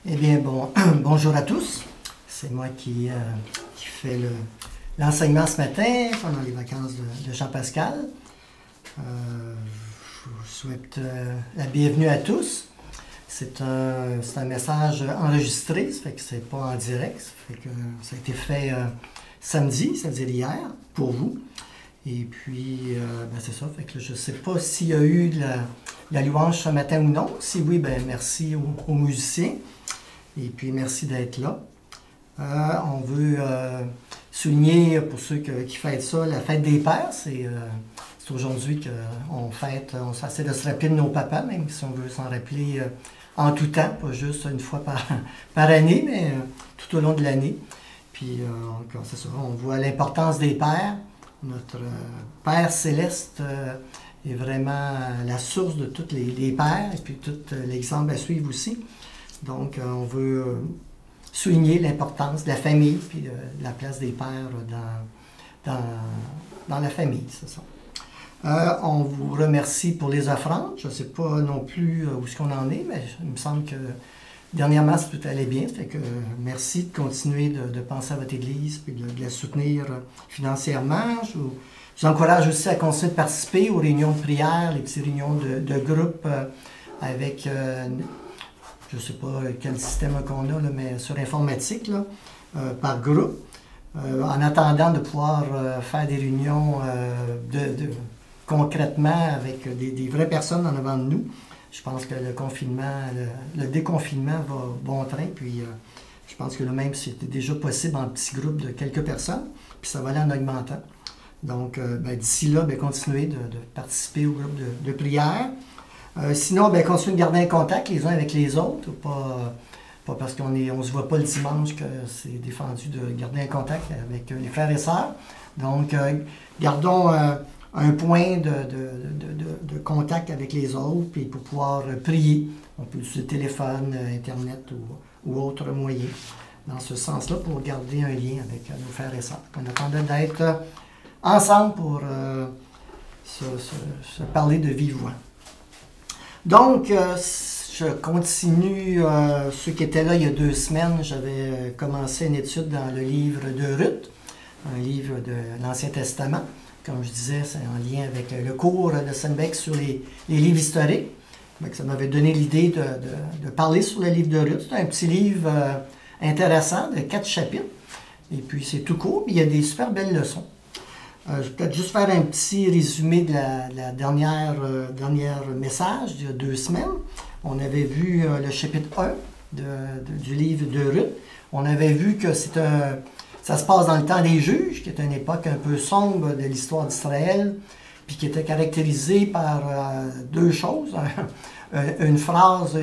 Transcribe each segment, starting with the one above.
Eh bien, bonjour à tous. C'est moi qui fais l'enseignement ce matin pendant les vacances de Jean-Pascal. Je vous souhaite la bienvenue à tous. C'est un message enregistré, ça fait que c'est pas en direct. Ça fait que ça a été fait samedi, ça veut dire hier, pour vous. Et puis, c'est ça. Fait que je ne sais pas s'il y a eu de la louange ce matin ou non. Si oui, merci aux musiciens. Et puis, merci d'être là. On veut souligner, pour ceux qui fêtent ça, la fête des pères. C'est aujourd'hui qu'on fête, on essaie de se rappeler de nos papas, même si on veut s'en rappeler en tout temps, pas juste une fois par année, mais tout au long de l'année. Puis, c'est ça, on voit l'importance des pères. Notre Père céleste est vraiment la source de tous les pères et puis tout l'exemple à suivre aussi. Donc, on veut souligner l'importance de la famille puis de la place des pères dans la famille, c'est ça. On vous remercie pour les offrandes. Je ne sais pas non plus où est-ce qu'on en est, mais il me semble que dernièrement, tout allait bien. Ça fait que merci de continuer de penser à votre Église et de la soutenir financièrement. Je vous encourage aussi à continuer de participer aux réunions de prière, les petites réunions de groupe avec, je ne sais pas quel système qu'on a, là, mais sur informatique, là, par groupe, en attendant de pouvoir faire des réunions concrètement avec des vraies personnes en avant de nous. Je pense que le déconfinement va bon train, puis je pense que le même c'était déjà possible en petits groupes de quelques personnes, puis ça va aller en augmentant. Donc, d'ici là, continuez de participer au groupe de prière. Sinon, continuez de garder un contact les uns avec les autres, pas parce qu'on ne se voit pas le dimanche que c'est défendu de garder un contact avec les frères et sœurs. Donc, gardons un point de contact avec les autres, puis pour pouvoir prier. On peut utiliser le téléphone, Internet ou autre moyen dans ce sens-là pour garder un lien avec nos frères et sœurs. On attendait d'être ensemble pour se parler de vive voix. Donc, je continue. Ceux qui étaient là il y a 2 semaines, j'avais commencé une étude dans le livre de Ruth, un livre de l'Ancien Testament. Comme je disais, c'est en lien avec le cours de Senbeck sur les livres historiques. Donc, ça m'avait donné l'idée de parler sur le livre de Ruth. C'est un petit livre intéressant de 4 chapitres. Et puis, c'est tout court, mais il y a des super belles leçons. Je vais peut-être juste faire un petit résumé de la dernière message d'il y a 2 semaines. On avait vu le chapitre 1 du livre de Ruth. On avait vu que ça se passe dans le temps des juges, qui est une époque un peu sombre de l'histoire d'Israël, puis qui était caractérisée par 2 choses. Une phrase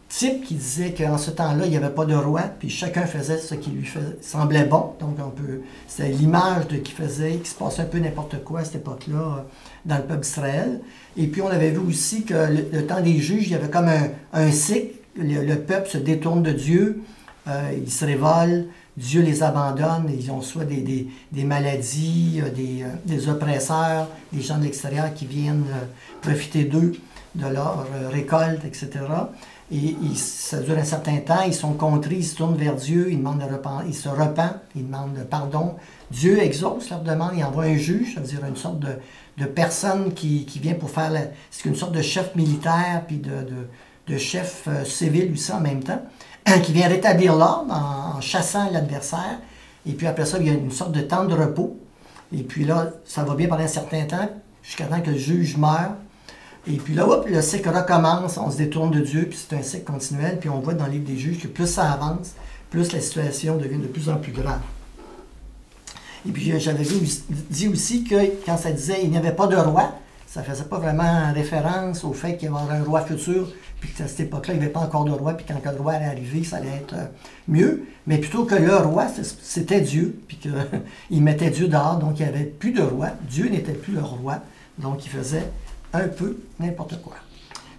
type qui disait qu'en ce temps-là, il n'y avait pas de roi, puis chacun faisait ce qui lui semblait bon. Donc, c'était l'image qui se passait un peu n'importe quoi à cette époque-là dans le peuple d'Israël. Et puis, on avait vu aussi que le temps des juges, il y avait comme un cycle. Le peuple se détourne de Dieu, il se révole, Dieu les abandonne, ils ont soit des maladies, des oppresseurs, des gens de l'extérieur qui viennent profiter d'eux, de leur récolte, etc. Et ça dure un certain temps, ils sont contrits, ils se tournent vers Dieu, ils se repentent, ils demandent pardon. Dieu exauce leur demande, il envoie un juge, ça veut dire une sorte de personne qui vient pour faire, c'est une sorte de chef militaire, puis de chef civil aussi en même temps, qui vient rétablir l'ordre en chassant l'adversaire. Et puis après ça, il y a une sorte de temps de repos. Et puis là, ça va bien pendant un certain temps, jusqu'à temps que le juge meurt. Et puis là, le cycle recommence, on se détourne de Dieu, puis c'est un cycle continuel. Puis on voit dans le livre des juges que plus ça avance, plus la situation devient de plus en plus grave. Et puis j'avais dit aussi que quand ça disait qu'il n'y avait pas de roi, ça ne faisait pas vraiment référence au fait qu'il y avait un roi futur, puis qu'à cette époque-là, il n'y avait pas encore de roi, puis quand le roi allait arriver, ça allait être mieux. Mais plutôt que le roi, c'était Dieu, puis qu'il mettait Dieu dehors, donc il n'y avait plus de roi. Dieu n'était plus le roi, donc il faisait un peu n'importe quoi.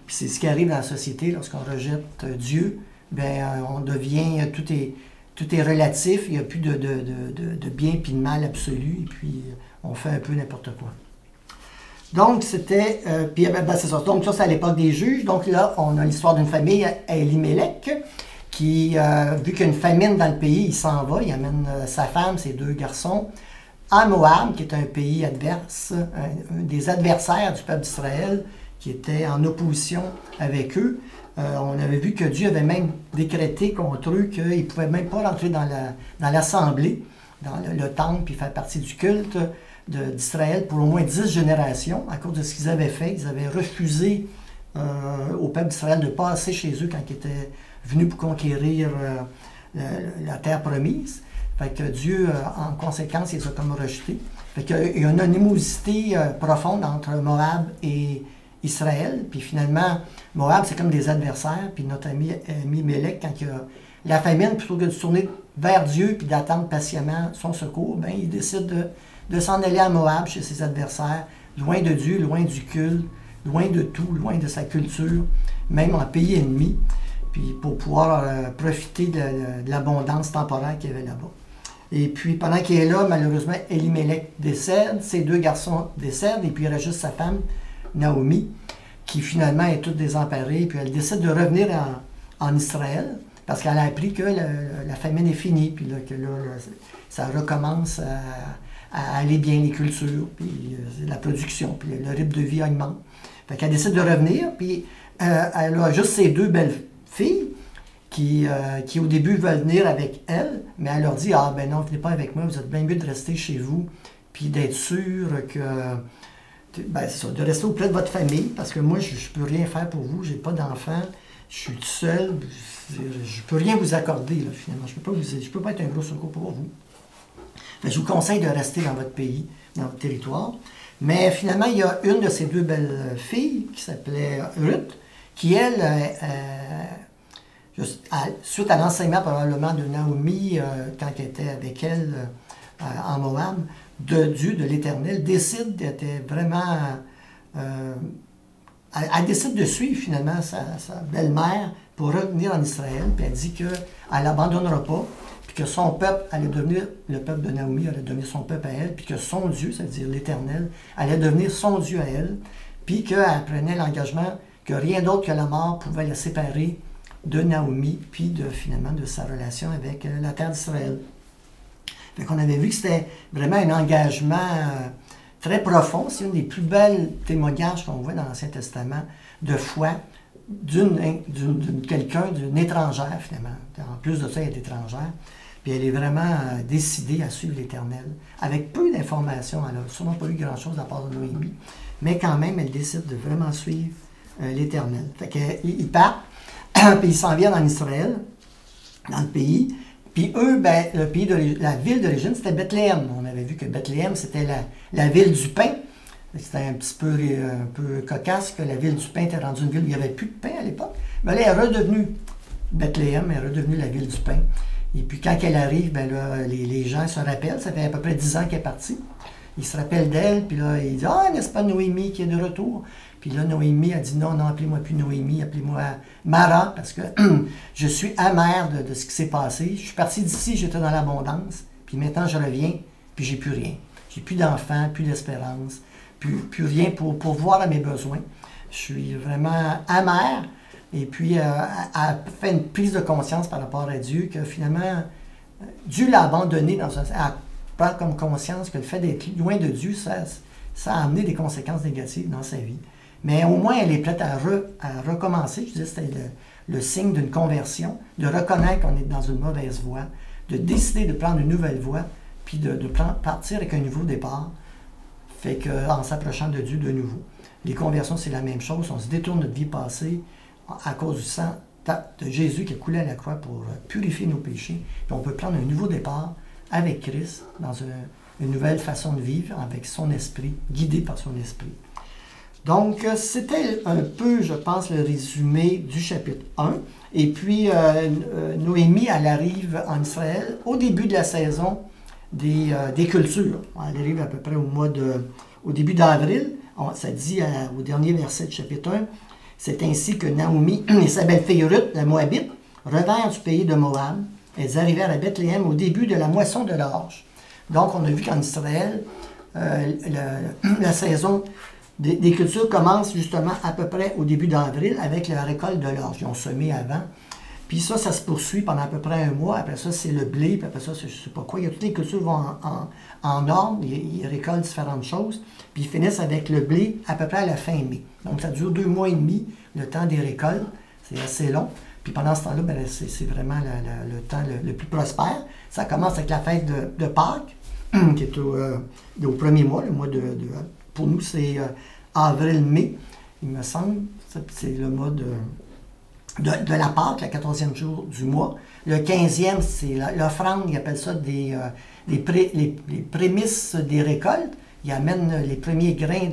Puis c'est ce qui arrive dans la société lorsqu'on rejette Dieu, on devient, tout est relatif, il n'y a plus de bien puis de mal absolu, et puis on fait un peu n'importe quoi. Donc, c'était, c'est ça. Donc, ça, c'est à l'époque des juges. Donc là, on a l'histoire d'une famille, Elimelech, qui, vu qu'il y a une famine dans le pays, il s'en va, il amène sa femme, ses 2 garçons, à Moab, qui est un pays adverse, des adversaires du peuple d'Israël, qui était en opposition avec eux. On avait vu que Dieu avait même décrété contre eux qu'ils ne pouvaient même pas rentrer dans l'assemblée, dans le temple, puis faire partie du culte d'Israël pour au moins 10 générations, à cause de ce qu'ils avaient fait. Ils avaient refusé au peuple d'Israël de passer chez eux quand ils étaient venus pour conquérir la terre promise. Fait que Dieu, en conséquence, il les a comme rejetés. Fait qu'il y a une animosité profonde entre Moab et Israël. Puis finalement, Moab, c'est comme des adversaires. Puis notre ami Mélec, quand il y a la famine, plutôt que de se tourner vers Dieu puis d'attendre patiemment son secours, ben, il décide de s'en aller à Moab, chez ses adversaires, loin de Dieu, loin du culte, loin de tout, loin de sa culture, même en pays ennemi, puis pour pouvoir profiter de l'abondance temporaire qu'il y avait là-bas. Et puis, pendant qu'il est là, malheureusement, Elimelech décède, ses 2 garçons décèdent, et puis il reste juste sa femme, Naomi, qui finalement est toute désemparée, puis elle décide de revenir en Israël, parce qu'elle a appris que la famine est finie, puis là, que là, ça recommence à aller bien, les cultures, puis la production, puis le rythme de vie augmente. Fait qu'elle décide de revenir, puis elle a juste ses 2 belles filles, qui au début veulent venir avec elle, mais elle leur dit « Ah ben non, venez pas avec moi, vous êtes bien mieux de rester chez vous, puis d'être sûr que... Ben, c'est ça, de rester auprès de votre famille, parce que moi, je ne peux rien faire pour vous, j'ai pas d'enfant, je suis tout seul, je peux rien vous accorder, là, finalement, je peux pas être un gros secours pour vous. Fait que je vous conseille de rester dans votre pays, dans votre territoire. » Mais finalement, il y a une de ces 2 belles filles, qui s'appelait Ruth, qui, elle, suite à l'enseignement probablement de Naomi, quand elle était avec elle en Moab, de Dieu, de l'Éternel, décide d'être vraiment... elle décide de suivre finalement sa belle-mère pour revenir en Israël, puis elle dit qu'elle n'abandonnera pas, puis que son peuple allait devenir, le peuple de Naomi allait devenir son peuple à elle, puis que son Dieu, c'est-à-dire l'Éternel, allait devenir son Dieu à elle, puis qu'elle prenait l'engagement que rien d'autre que la mort pouvait la séparer de Naomi, puis finalement de sa relation avec la terre d'Israël. Fait qu'on avait vu que c'était vraiment un engagement très profond. C'est une des plus belles témoignages qu'on voit dans l'Ancien Testament de foi d'une étrangère, finalement. En plus de ça, elle est étrangère. Puis elle est vraiment décidée à suivre l'Éternel. Avec peu d'informations, elle n'a sûrement pas eu grand-chose à part de Noémie, mais quand même, elle décide de vraiment suivre l'Éternel. Fait qu'ils partent, puis ils s'en viennent en Israël, dans le pays. Puis eux, ben, la ville d'origine, c'était Bethléem. On avait vu que Bethléem, c'était la ville du pain. C'était un peu cocasse que la ville du pain était rendue une ville où il n'y avait plus de pain à l'époque. Mais là, elle est redevenue Bethléem, elle est redevenue la ville du pain. Et puis quand elle arrive, ben là, les gens se rappellent, ça fait à peu près 10 ans qu'elle est partie. Ils se rappellent d'elle, puis là, ils disent « Ah, n'est-ce pas Noémie qui est de retour? » Puis là, Noémie a dit « Non, non, appelez-moi plus Noémie, appelez-moi Mara, parce que je suis amère de ce qui s'est passé. Je suis partie d'ici, j'étais dans l'abondance, puis maintenant je reviens, puis j'ai plus rien. J'ai plus d'enfants, plus d'espérance, plus rien pour voir à mes besoins. Je suis vraiment amère. » Et puis, elle a fait une prise de conscience par rapport à Dieu, que finalement, Dieu l'a abandonné dans un... Elle prend comme conscience que le fait d'être loin de Dieu, ça a amené des conséquences négatives dans sa vie. Mais au moins, elle est prête à recommencer. Je disais, c'était le signe d'une conversion, de reconnaître qu'on est dans une mauvaise voie, de décider de prendre une nouvelle voie, puis de partir avec un nouveau départ, fait qu'en s'approchant de Dieu de nouveau. Les conversions, c'est la même chose. On se détourne de notre vie passée à cause du sang de Jésus qui a coulé à la croix pour purifier nos péchés. Puis on peut prendre un nouveau départ avec Christ, dans une nouvelle façon de vivre, avec son esprit, guidé par son esprit. Donc, c'était un peu, je pense, le résumé du chapitre 1. Et puis, Noémie, elle arrive en Israël au début de la saison des cultures. Elle arrive à peu près au début d'avril. Ça dit au dernier verset du chapitre 1, « C'est ainsi que Naomi et sa belle-fille Ruth, la Moabite, revinrent du pays de Moab. Elles arrivèrent à Bethléem au début de la moisson de l'orge. » Donc, on a vu qu'en Israël, la saison des cultures commence justement à peu près au début d'avril avec la récolte de l'orge. Ils ont semé avant. Puis ça se poursuit pendant à peu près un mois. Après ça, c'est le blé, puis après ça, je ne sais pas quoi. Il y a toutes les cultures vont en ordre, ils récoltent différentes choses, puis ils finissent avec le blé à peu près à la fin mai. Donc ça dure 2 mois et demi, le temps des récoltes. C'est assez long. Puis pendant ce temps-là, ben, c'est vraiment le temps le plus prospère. Ça commence avec la fête de Pâques, qui est au premier mois, le mois pour nous, c'est avril-mai, il me semble. C'est le mois de la Pâque, le 14e jour du mois. Le 15e, c'est l'offrande, ils appellent ça les prémices des récoltes. Ils amènent les premiers grains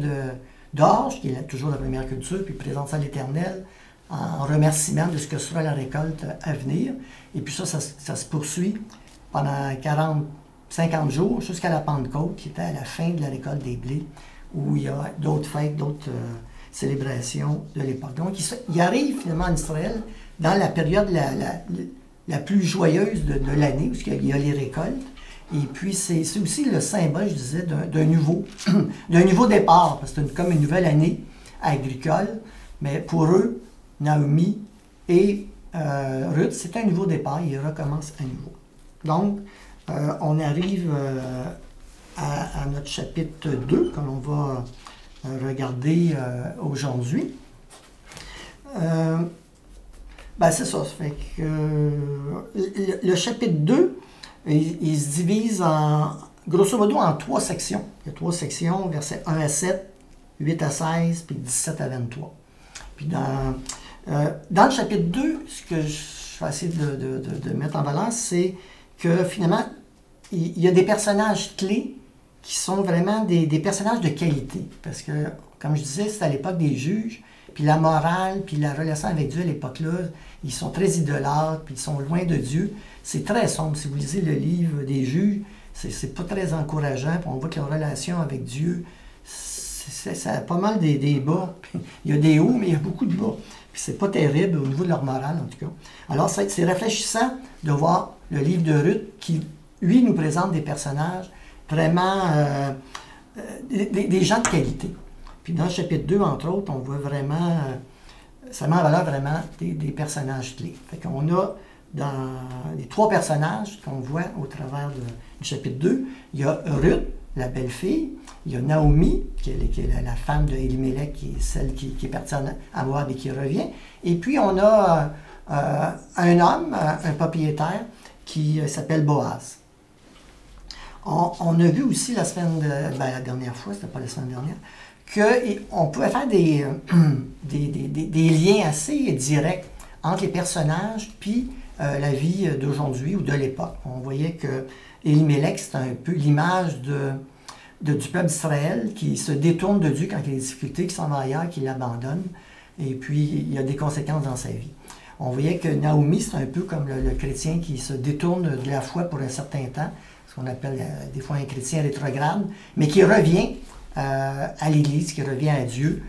d'orge, qui est toujours la première culture, puis ils présentent ça à l'Éternel en remerciement de ce que sera la récolte à venir. Et puis ça se poursuit pendant 50 jours jusqu'à la Pentecôte, qui était à la fin de la récolte des blés, où il y a d'autres fêtes, d'autres célébrations de l'époque. Donc, il arrive finalement en Israël dans la période la plus joyeuse de l'année, où il y a les récoltes. Et puis, c'est aussi le symbole, je disais, d'un nouveau départ, parce que c'est comme une nouvelle année agricole. Mais pour eux, Naomi et Ruth, c'est un nouveau départ, ils recommencent à nouveau. Donc, on arrive à notre chapitre 2, que l'on va regarder aujourd'hui. Ben c'est ça, ça fait que le chapitre 2, il se divise grosso modo en 3 sections. Il y a 3 sections, versets 1 à 7, 8 à 16, puis 17 à 23. Puis dans le chapitre 2, ce que je vais essayer de mettre en valeur, c'est que finalement, il y a des personnages clés qui sont vraiment des personnages de qualité. Parce que, comme je disais, c'est à l'époque des juges, puis la morale, puis la relation avec Dieu à l'époque-là, ils sont très idolâtres, puis ils sont loin de Dieu. C'est très sombre. Si vous lisez le livre des juges, c'est pas très encourageant, puis on voit que leur relation avec Dieu, ça a pas mal des bas. Il y a des hauts, mais il y a beaucoup de bas. Puis c'est pas terrible au niveau de leur morale, en tout cas. Alors, c'est réfléchissant de voir le livre de Ruth qui, lui, nous présente des personnages vraiment des gens de qualité. Puis dans le chapitre 2, entre autres, on voit vraiment, ça met en valeur vraiment des personnages clés. Fait qu'on a dans les 3 personnages qu'on voit au travers du chapitre 2, il y a Ruth, la belle-fille, il y a Naomi, qui est la femme de Elimelech, qui est celle qui est partie à Moab et qui revient, et puis on a un homme, un propriétaire, qui s'appelle Boaz. On a vu aussi la dernière fois, c'était pas la semaine dernière, qu'on pouvait faire des liens assez directs entre les personnages puis la vie d'aujourd'hui ou de l'époque. On voyait que Elimelech, c'est un peu l'image du peuple d'Israël qui se détourne de Dieu quand il y a des difficultés, qui s'en va ailleurs, qui l'abandonne, et puis il y a des conséquences dans sa vie. On voyait que Naomi, c'est un peu comme le chrétien qui se détourne de la foi pour un certain temps, ce qu'on appelle des fois un chrétien rétrograde, mais qui revient à l'Église, qui revient à Dieu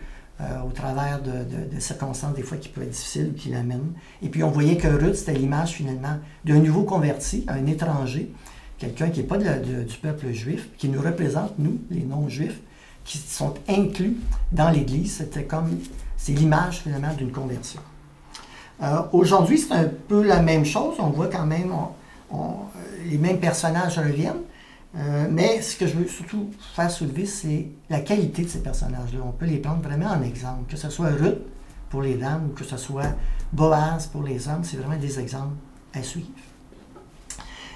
au travers de circonstances des fois qui peuvent être difficiles ou qui l'amènent. Et puis on voyait que Ruth, c'était l'image finalement d'un nouveau converti, un étranger, quelqu'un qui n'est pas du peuple juif, qui nous représente, nous, les non-juifs, qui sont inclus dans l'Église. C'est l'image finalement d'une conversion. Aujourd'hui, c'est un peu la même chose. On voit quand même, les mêmes personnages reviennent. Mais ce que je veux surtout faire soulever, c'est la qualité de ces personnages-là. On peut les prendre vraiment en exemple. Que ce soit Ruth pour les dames ou que ce soit Boaz pour les hommes, c'est vraiment des exemples à suivre.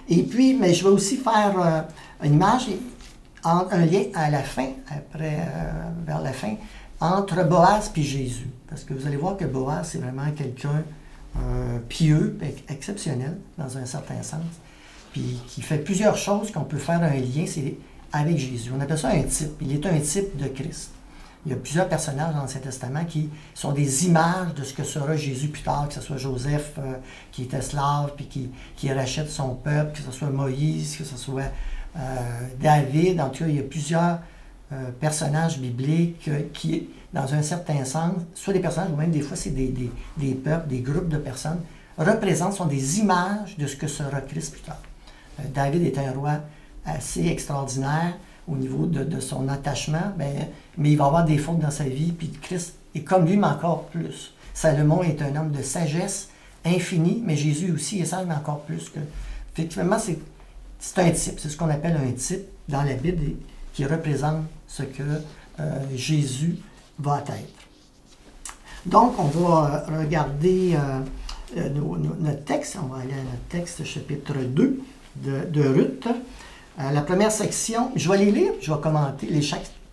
Et puis, mais je vais aussi faire une image, un lien à la fin, vers la fin, entre Boaz et Jésus. Parce que vous allez voir que Boaz, c'est vraiment quelqu'un pieux, exceptionnel, dans un certain sens, puis qui fait plusieurs choses qu'on peut faire un lien, c'est avec Jésus. On appelle ça un type. Il est un type de Christ. Il y a plusieurs personnages dans l'Ancien Testament qui sont des images de ce que sera Jésus plus tard, que ce soit Joseph qui est esclave puis qui rachète son peuple, que ce soit Moïse, que ce soit David. En tout cas, il y a plusieurs personnages bibliques qui, dans un certain sens, soit des personnages ou même des fois c'est des peuples, des groupes de personnes, sont des images de ce que sera Christ plus tard. David est un roi assez extraordinaire au niveau de son attachement, mais il va avoir des fautes dans sa vie, puis Christ est comme lui, mais encore plus. Salomon est un homme de sagesse, infini, mais Jésus aussi essaie encore plus que... Effectivement, c'est un type, c'est ce qu'on appelle un type dans la Bible qui représente ce que Jésus va être. Donc, on va regarder notre texte, on va aller à notre texte, chapitre 2 de Ruth. La première section, je vais les lire, je vais commenter,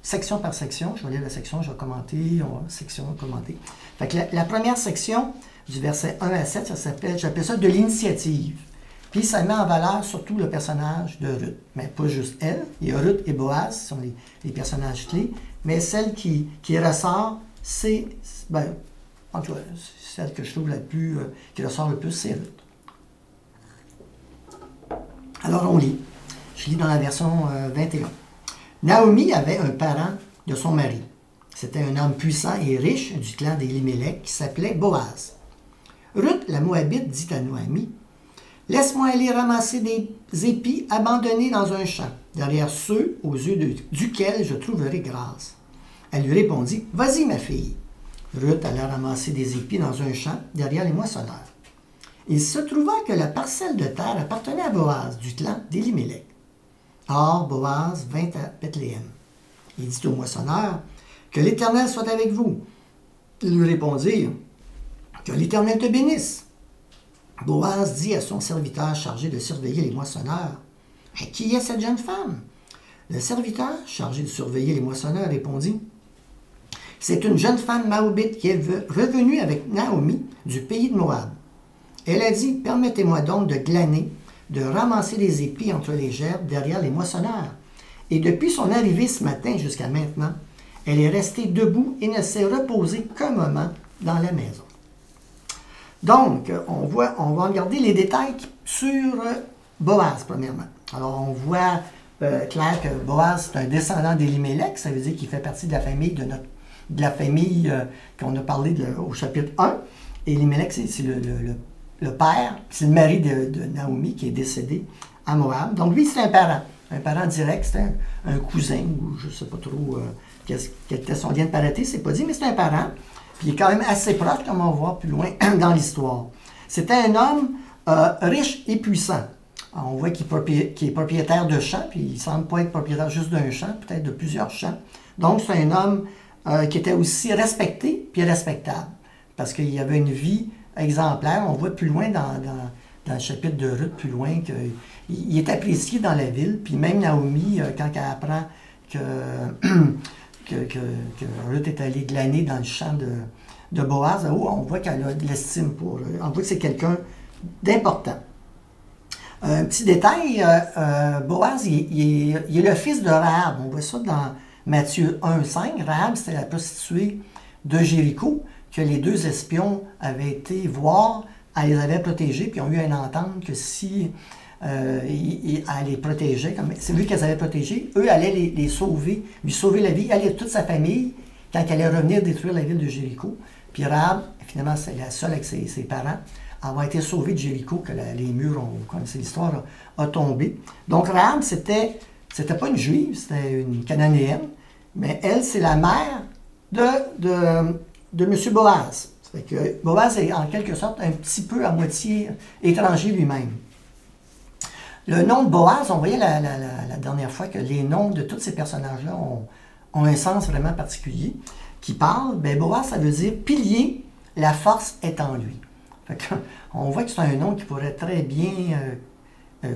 section par section, je vais lire la section, je vais commenter, section, commenter. Fait que la première section, du verset 1 à 7, j'appelle ça de l'initiative. Puis ça met en valeur surtout le personnage de Ruth. Mais pas juste elle. Il y a Ruth et Boaz, qui sont les personnages clés. Mais celle qui ressort, c'est... en tout cas, celle que je trouve qui ressort le plus, c'est Ruth. Alors on lit. Je lis dans la version 21. Naomi avait un parent de son mari. C'était un homme puissant et riche du clan d'Élimélec qui s'appelait Boaz. Ruth, la Moabite, dit à Naomi, « Laisse-moi aller ramasser des épis abandonnés dans un champ, derrière ceux aux yeux duquel je trouverai grâce. » Elle lui répondit, « Vas-y, ma fille. » Ruth alla ramasser des épis dans un champ, derrière les moissonneurs. Il se trouva que la parcelle de terre appartenait à Boaz, du clan d'Élimélec. Or, Boaz vint à Bethléem. Il dit aux moissonneurs, « Que l'Éternel soit avec vous. » Ils lui répondirent, « Que l'Éternel te bénisse. » Boaz dit à son serviteur chargé de surveiller les moissonneurs, « Qui est cette jeune femme? » Le serviteur chargé de surveiller les moissonneurs répondit, « C'est une jeune femme maobite qui est revenue avec Naomi du pays de Moab. Elle a dit, permettez-moi donc de glaner, de ramasser des épis entre les gerbes derrière les moissonneurs. Et depuis son arrivée ce matin jusqu'à maintenant, elle est restée debout et ne s'est reposée qu'un moment dans la maison. » Donc, on va regarder les détails sur Boaz, premièrement. Alors, on voit clair que Boaz, c'est un descendant d'Élimélec, ça veut dire qu'il fait partie de la famille qu'on a parlé au chapitre 1. Élimélec, c'est le père, c'est le mari de Naomi qui est décédé à Moab. Donc, lui, c'est un parent direct, c'est un cousin, ou je ne sais pas trop quel était son lien de parenté, c'est pas dit, mais c'est un parent. Puis il est quand même assez proche, comme on va voir plus loin dans l'histoire. C'était un homme riche et puissant. Alors, on voit qu'il est propriétaire de champs, puis il ne semble pas être propriétaire juste d'un champ, peut-être de plusieurs champs. Donc, c'est un homme qui était aussi respecté puis respectable, parce qu'il y avait une vie exemplaire. On voit plus loin dans le chapitre de Ruth, plus loin, qu'il est apprécié dans la ville. Puis même Naomi, quand elle apprend que Ruth est allée glaner dans le champ de Boaz, on voit qu'elle a de l'estime pour eux. On voit que c'est quelqu'un d'important. Un petit détail, Boaz, il est le fils de Rahab. On voit ça dans Matthieu 1,5. Rahab, c'était la prostituée de Jéricho que les deux espions avaient été voir. Elle les avait protégés, puis ils ont eu une entente que si elle les protégeait, c'est lui qu'elle avait protégés, eux allaient les sauver, lui sauver la vie, elle et toute sa famille, quand elle allait revenir détruire la ville de Jéricho. Puis Rahab, finalement, c'est la seule avec ses parents, avoir été sauvée de Jéricho, que les murs, vous connaissez l'histoire, a tombé. Donc Rahab, c'était pas une juive, c'était une cananéenne, mais elle, c'est la mère de M. Boaz. Ça fait que Boaz est en quelque sorte un petit peu à moitié étranger lui-même. Le nom de Boaz, on voyait la dernière fois que les noms de tous ces personnages-là ont un sens vraiment particulier. Qui parle, Boaz, ça veut dire pilier, la force est en lui. Fait que, on voit que c'est un nom qui pourrait très bien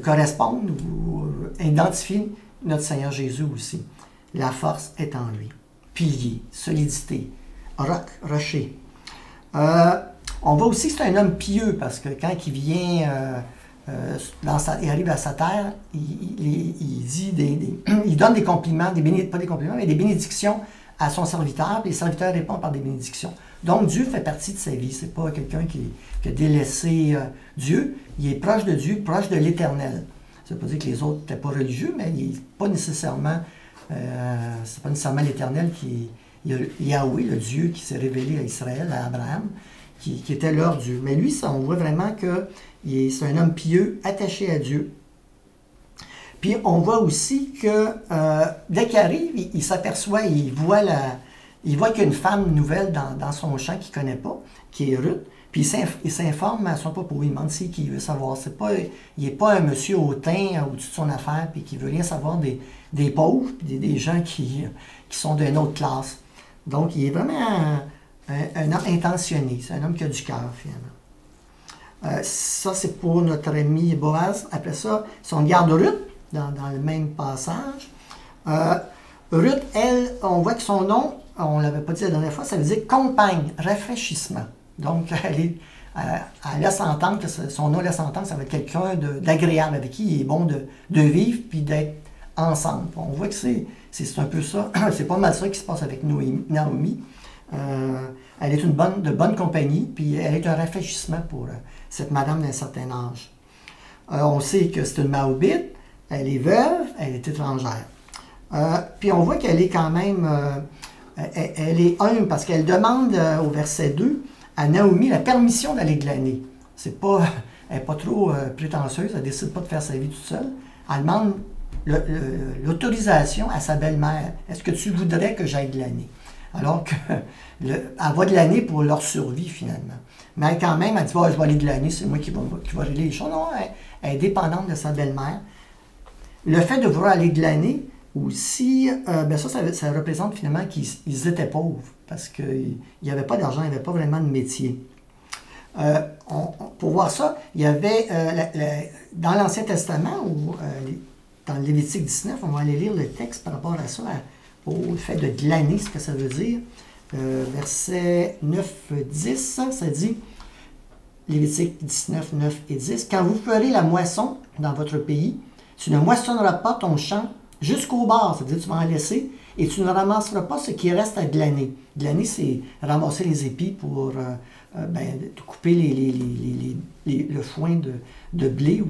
correspondre ou identifier notre Seigneur Jésus aussi. La force est en lui. Pilier, solidité, roc, rocher. On voit aussi que c'est un homme pieux parce que quand il vient... il arrive à sa terre, il donne des compliments, pas des compliments, mais des bénédictions à son serviteur, et le serviteur répond par des bénédictions. Donc Dieu fait partie de sa vie, c'est pas quelqu'un qui a délaissé Dieu, il est proche de Dieu, proche de l'Éternel. Ça ne veut pas dire que les autres n'étaient pas religieux, mais il n'est pas nécessairement, c'est pas nécessairement l'Éternel qui est Yahweh, le Dieu qui s'est révélé à Israël, à Abraham, qui était leur Dieu. Mais lui, on voit vraiment que c'est un homme pieux, attaché à Dieu. Puis on voit aussi que dès qu'il arrive, il s'aperçoit, il voit qu'il y a une femme nouvelle dans son champ qu'il ne connaît pas, qui est Ruth. Puis il s'informe à son propos, il demande si qui veut savoir. Il n'est pas un monsieur hautain au-dessus de son affaire, puis qui veut rien savoir des pauvres, puis des gens qui sont d'une autre classe. Donc, il est vraiment un homme intentionné. C'est un homme qui a du cœur, finalement. Ça, c'est pour notre ami Boaz. Après ça, si on regarde Ruth, dans le même passage, Ruth, elle, on voit que son nom, on ne l'avait pas dit la dernière fois, ça veut dire compagne, rafraîchissement. Donc, elle laisse entendre que son nom laisse entendre que ça va être quelqu'un d'agréable, avec qui il est bon de vivre puis d'être ensemble. On voit que c'est un peu ça, c'est pas mal ça qui se passe avec Naomi. Elle est de bonne compagnie, puis elle est un rafraîchissement pour cette madame d'un certain âge. On sait que c'est une Maobite, elle est veuve, elle est étrangère. Puis on voit qu'elle est quand même, elle est humble, parce qu'elle demande au verset 2 à Naomi la permission d'aller glaner. Elle n'est pas trop prétentieuse, elle ne décide pas de faire sa vie toute seule. Elle demande l'autorisation à sa belle-mère. Est-ce que tu voudrais que j'aille glaner? Alors qu'elle va glaner pour leur survie, finalement. Mais quand même, elle dit, je vais aller glaner, c'est moi qui va régler les choses. Non, elle est dépendante de sa belle-mère. Le fait de vouloir aller glaner, aussi, ça représente finalement qu'ils étaient pauvres, parce qu'il n'y avait pas d'argent, il n'y avait pas vraiment de métier. Pour voir ça, il y avait, dans l'Ancien Testament, ou dans le Lévitique 19, on va aller lire le texte par rapport à ça, au fait de glaner, ce que ça veut dire. Verset 9-10, ça dit, Lévitique 19, 9 et 10, « Quand vous ferez la moisson dans votre pays, tu ne moissonneras pas ton champ jusqu'au bord, c'est-à-dire que tu vas en laisser, et tu ne ramasseras pas ce qui reste à glaner. » Glaner, c'est ramasser les épis pour couper le foin de blé ou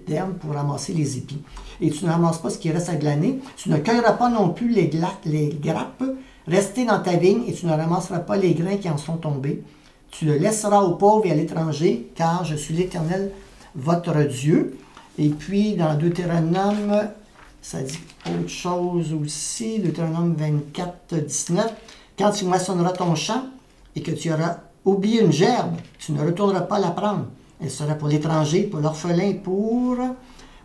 d'herbe pour ramasser les épis. Et tu ne ramasses pas ce qui reste à glaner. Tu ne cueilleras pas non plus les grappes restées dans ta vigne, et tu ne ramasseras pas les grains qui en sont tombés. Tu le laisseras aux pauvres et à l'étranger, car je suis l'Éternel, votre Dieu. Et puis, dans Deutéronome, ça dit autre chose aussi, Deutéronome 24, 19. « Quand tu moissonneras ton champ et que tu auras oublié une gerbe, tu ne retourneras pas la prendre. Elle sera pour l'étranger, pour l'orphelin, pour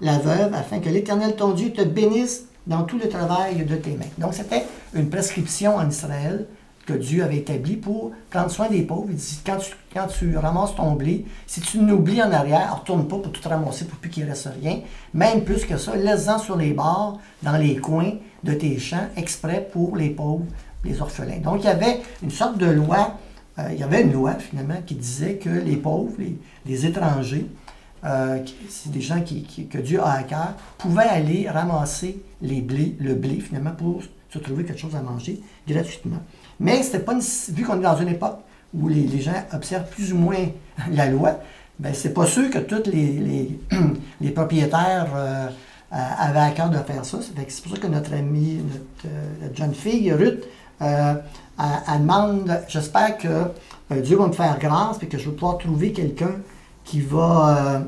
la veuve, afin que l'Éternel, ton Dieu, te bénisse dans tout le travail de tes mains. » Donc, c'était une prescription en Israël que Dieu avait établie pour prendre soin des pauvres. Il dit, quand tu ramasses ton blé, si tu l'oublies en arrière, ne retourne pas pour tout ramasser pour plus qu'il ne reste rien. Même plus que ça, laisse-en sur les bords, dans les coins de tes champs, exprès pour les pauvres, les orphelins. Donc, il y avait une sorte de loi, il y avait une loi, finalement, qui disait que les pauvres, les étrangers, c'est des gens que Dieu a à cœur, pouvaient aller ramasser le blé, finalement, pour se trouver quelque chose à manger gratuitement. Mais c'était pas vu qu'on est dans une époque où les gens observent plus ou moins la loi, ben c'est pas sûr que tous les propriétaires avaient à cœur de faire ça. C'est pour ça que notre amie, notre jeune fille, Ruth, elle demande, j'espère que Dieu va me faire grâce et que je vais pouvoir trouver quelqu'un qui va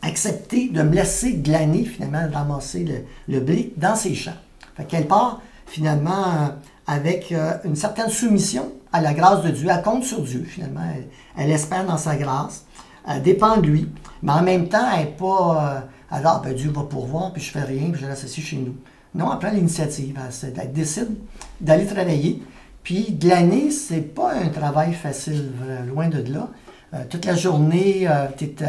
accepter de me laisser glaner, finalement, ramasser le blé dans ses champs. Fait qu'elle part, finalement, avec une certaine soumission à la grâce de Dieu. Elle compte sur Dieu, finalement. Elle espère dans sa grâce. Elle dépend de lui. Mais en même temps, elle n'est pas... alors, Dieu va pourvoir, puis je fais rien, puis je reste assis chez nous. Non, elle prend l'initiative. Elle décide d'aller travailler. Puis, glaner, c'est pas un travail facile, loin de là. Toute la journée, tu te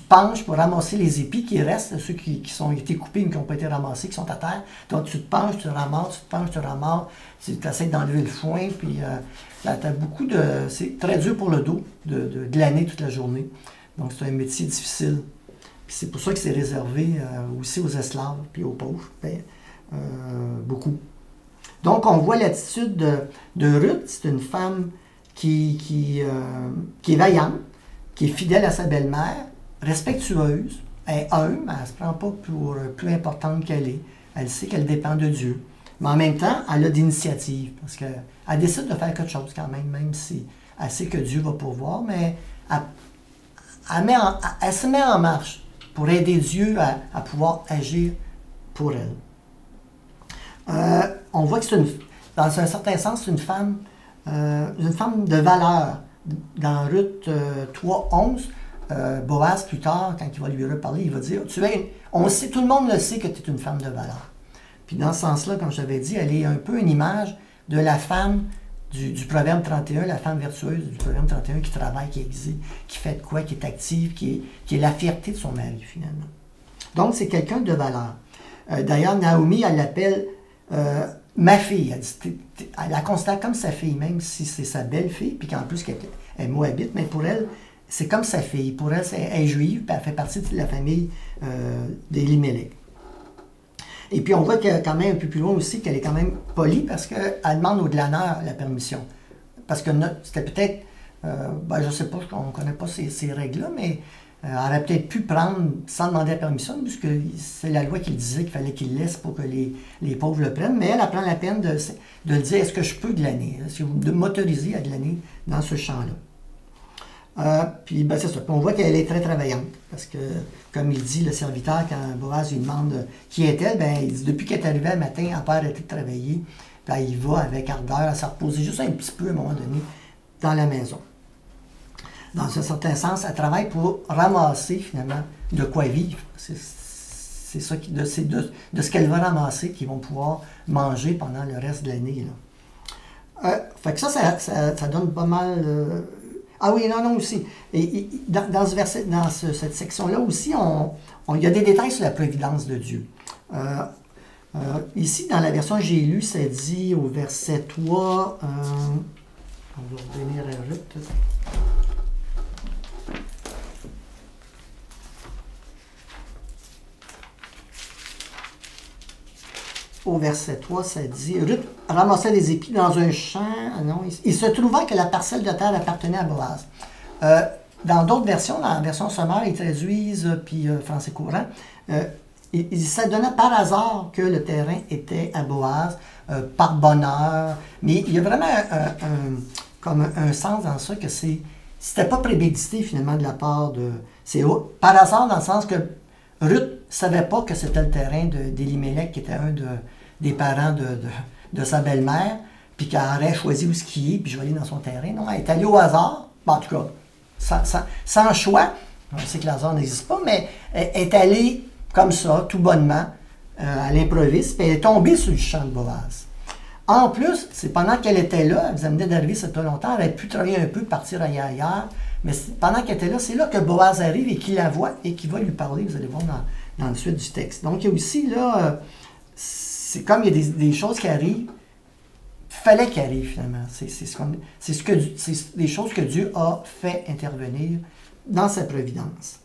penches pour ramasser les épis qui restent, ceux qui ont été coupés mais qui n'ont pas été ramassés, qui sont à terre. Donc, tu te penches, tu ramasses, tu te penches, tu ramasses. Tu essaies d'enlever le foin, puis t'as beaucoup de... C'est très dur pour le dos de glaner toute la journée. Donc, c'est un métier difficile. Puis c'est pour ça que c'est réservé aussi aux esclaves, puis aux pauvres. Beaucoup. Donc, on voit l'attitude de Ruth. C'est une femme qui est vaillante, qui est fidèle à sa belle-mère, respectueuse, elle est humble, elle ne se prend pas pour plus importante qu'elle est. Elle sait qu'elle dépend de Dieu. Mais en même temps, elle a d'initiative, parce qu'elle décide de faire quelque chose quand même si elle sait que Dieu va pourvoir, mais elle se met en marche pour aider Dieu à pouvoir agir pour elle. On voit que dans un certain sens, c'est une femme de valeur. dans Ruth 3:11, Boaz, plus tard, quand il va lui reparler, il va dire, on sait, tout le monde le sait que tu es une femme de valeur. Puis dans ce sens-là, comme je t'avais dit, elle est un peu une image de la femme du Proverbe 31, la femme vertueuse du Proverbe 31 qui travaille, qui existe, qui fait de quoi, qui est active, qui est la fierté de son mari, finalement. Donc, c'est quelqu'un de valeur. D'ailleurs, Naomi, elle l'appelle ma fille. Elle la considère comme sa fille, même si c'est sa belle-fille, puis qu'en plus, elle est moabite, mais pour elle, c'est comme sa fille. Pour elle, elle est juive, puis elle fait partie de la famille d'Élimélec. Et puis, on voit quand même un peu plus loin aussi qu'elle est quand même polie parce qu'elle demande au glaneur la permission. Parce que c'était peut-être, je ne sais pas, on ne connaît pas ces règles-là, mais elle aurait peut-être pu prendre sans demander la permission, puisque c'est la loi qui le disait qu'il fallait qu'il laisse pour que les pauvres le prennent. Mais elle prend la peine de le dire, est-ce que je peux glaner? Est-ce que vous m'autorisez à glaner dans ce champ-là? Puis c'est ça. Puis on voit qu'elle est très travaillante. Parce que, comme il dit, le serviteur, quand Boaz lui demande qui est-elle, il dit depuis qu'elle est arrivée le matin, elle n'a pas arrêté de travailler. Puis il va avec ardeur à se reposer juste un petit peu à un moment donné dans la maison. Dans un certain sens, elle travaille pour ramasser finalement de quoi vivre. C'est ça de ce qu'elle va ramasser qu'ils vont pouvoir manger pendant le reste de l'année. Fait que ça donne pas mal. Ah oui, non, aussi. Et dans ce verset, dans cette section-là aussi, il y a des détails sur la providence de Dieu. Ici, dans la version que j'ai lue, ça dit au verset 3, on va revenir à Ruth. Au verset 3, ça dit, Ruth ramassait des épis dans un champ. Non, il se trouva que la parcelle de terre appartenait à Boaz. Dans d'autres versions, dans la version sommaire, ils traduisent, puis français courant, ça donnait par hasard que le terrain était à Boaz, par bonheur. Mais il y a vraiment comme un sens dans ça que c'était pas prémédité finalement de la part de... C'est par hasard dans le sens que Ruth ne savait pas que c'était le terrain d'Élimélec qui était un des parents de sa belle-mère, puis qu'elle aurait choisi où skier, puis je vais aller dans son terrain. Non, elle est allée au hasard, en tout cas, sans choix. On sait que le hasard n'existe pas, mais elle est allée comme ça, tout bonnement, à l'improviste, puis elle est tombée sur le champ de Boaz. En plus, c'est pendant qu'elle était là, elle venait d'arriver, ça fait pas longtemps, elle a pu travailler un peu, partir ailleurs, mais pendant qu'elle était là, c'est là que Boaz arrive et qu'il la voit et qu'il va lui parler, vous allez voir dans la suite du texte. Donc, il y a aussi, là, c'est comme il y a des choses qui arrivent, fallait qu'il arrive finalement. C'est des choses que Dieu a fait intervenir dans sa providence.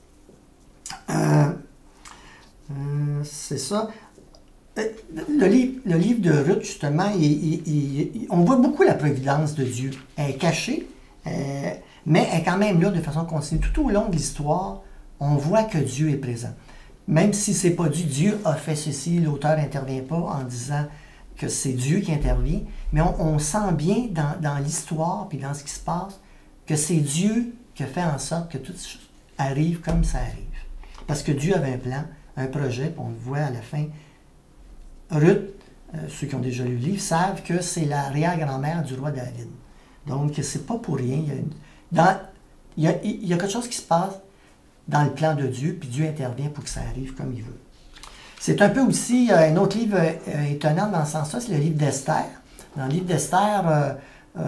C'est ça. Le livre de Ruth, justement, on voit beaucoup la providence de Dieu. Elle est cachée, mais elle est quand même là de façon continue. Tout au long de l'histoire, on voit que Dieu est présent. Même si ce n'est pas Dieu a fait ceci, l'auteur n'intervient pas en disant que c'est Dieu qui intervient, mais on sent bien dans l'histoire puis dans ce qui se passe que c'est Dieu qui a fait en sorte que tout arrive comme ça arrive. Parce que Dieu avait un plan, un projet, puis on le voit à la fin. Ruth, ceux qui ont déjà lu le livre, savent que c'est l'arrière-grand-mère du roi David. Donc, c'est pas pour rien. Il y a quelque chose qui se passe dans le plan de Dieu, puis Dieu intervient pour que ça arrive comme il veut. C'est un peu aussi un autre livre étonnant dans ce sens-là, c'est le livre d'Esther. Dans le livre d'Esther,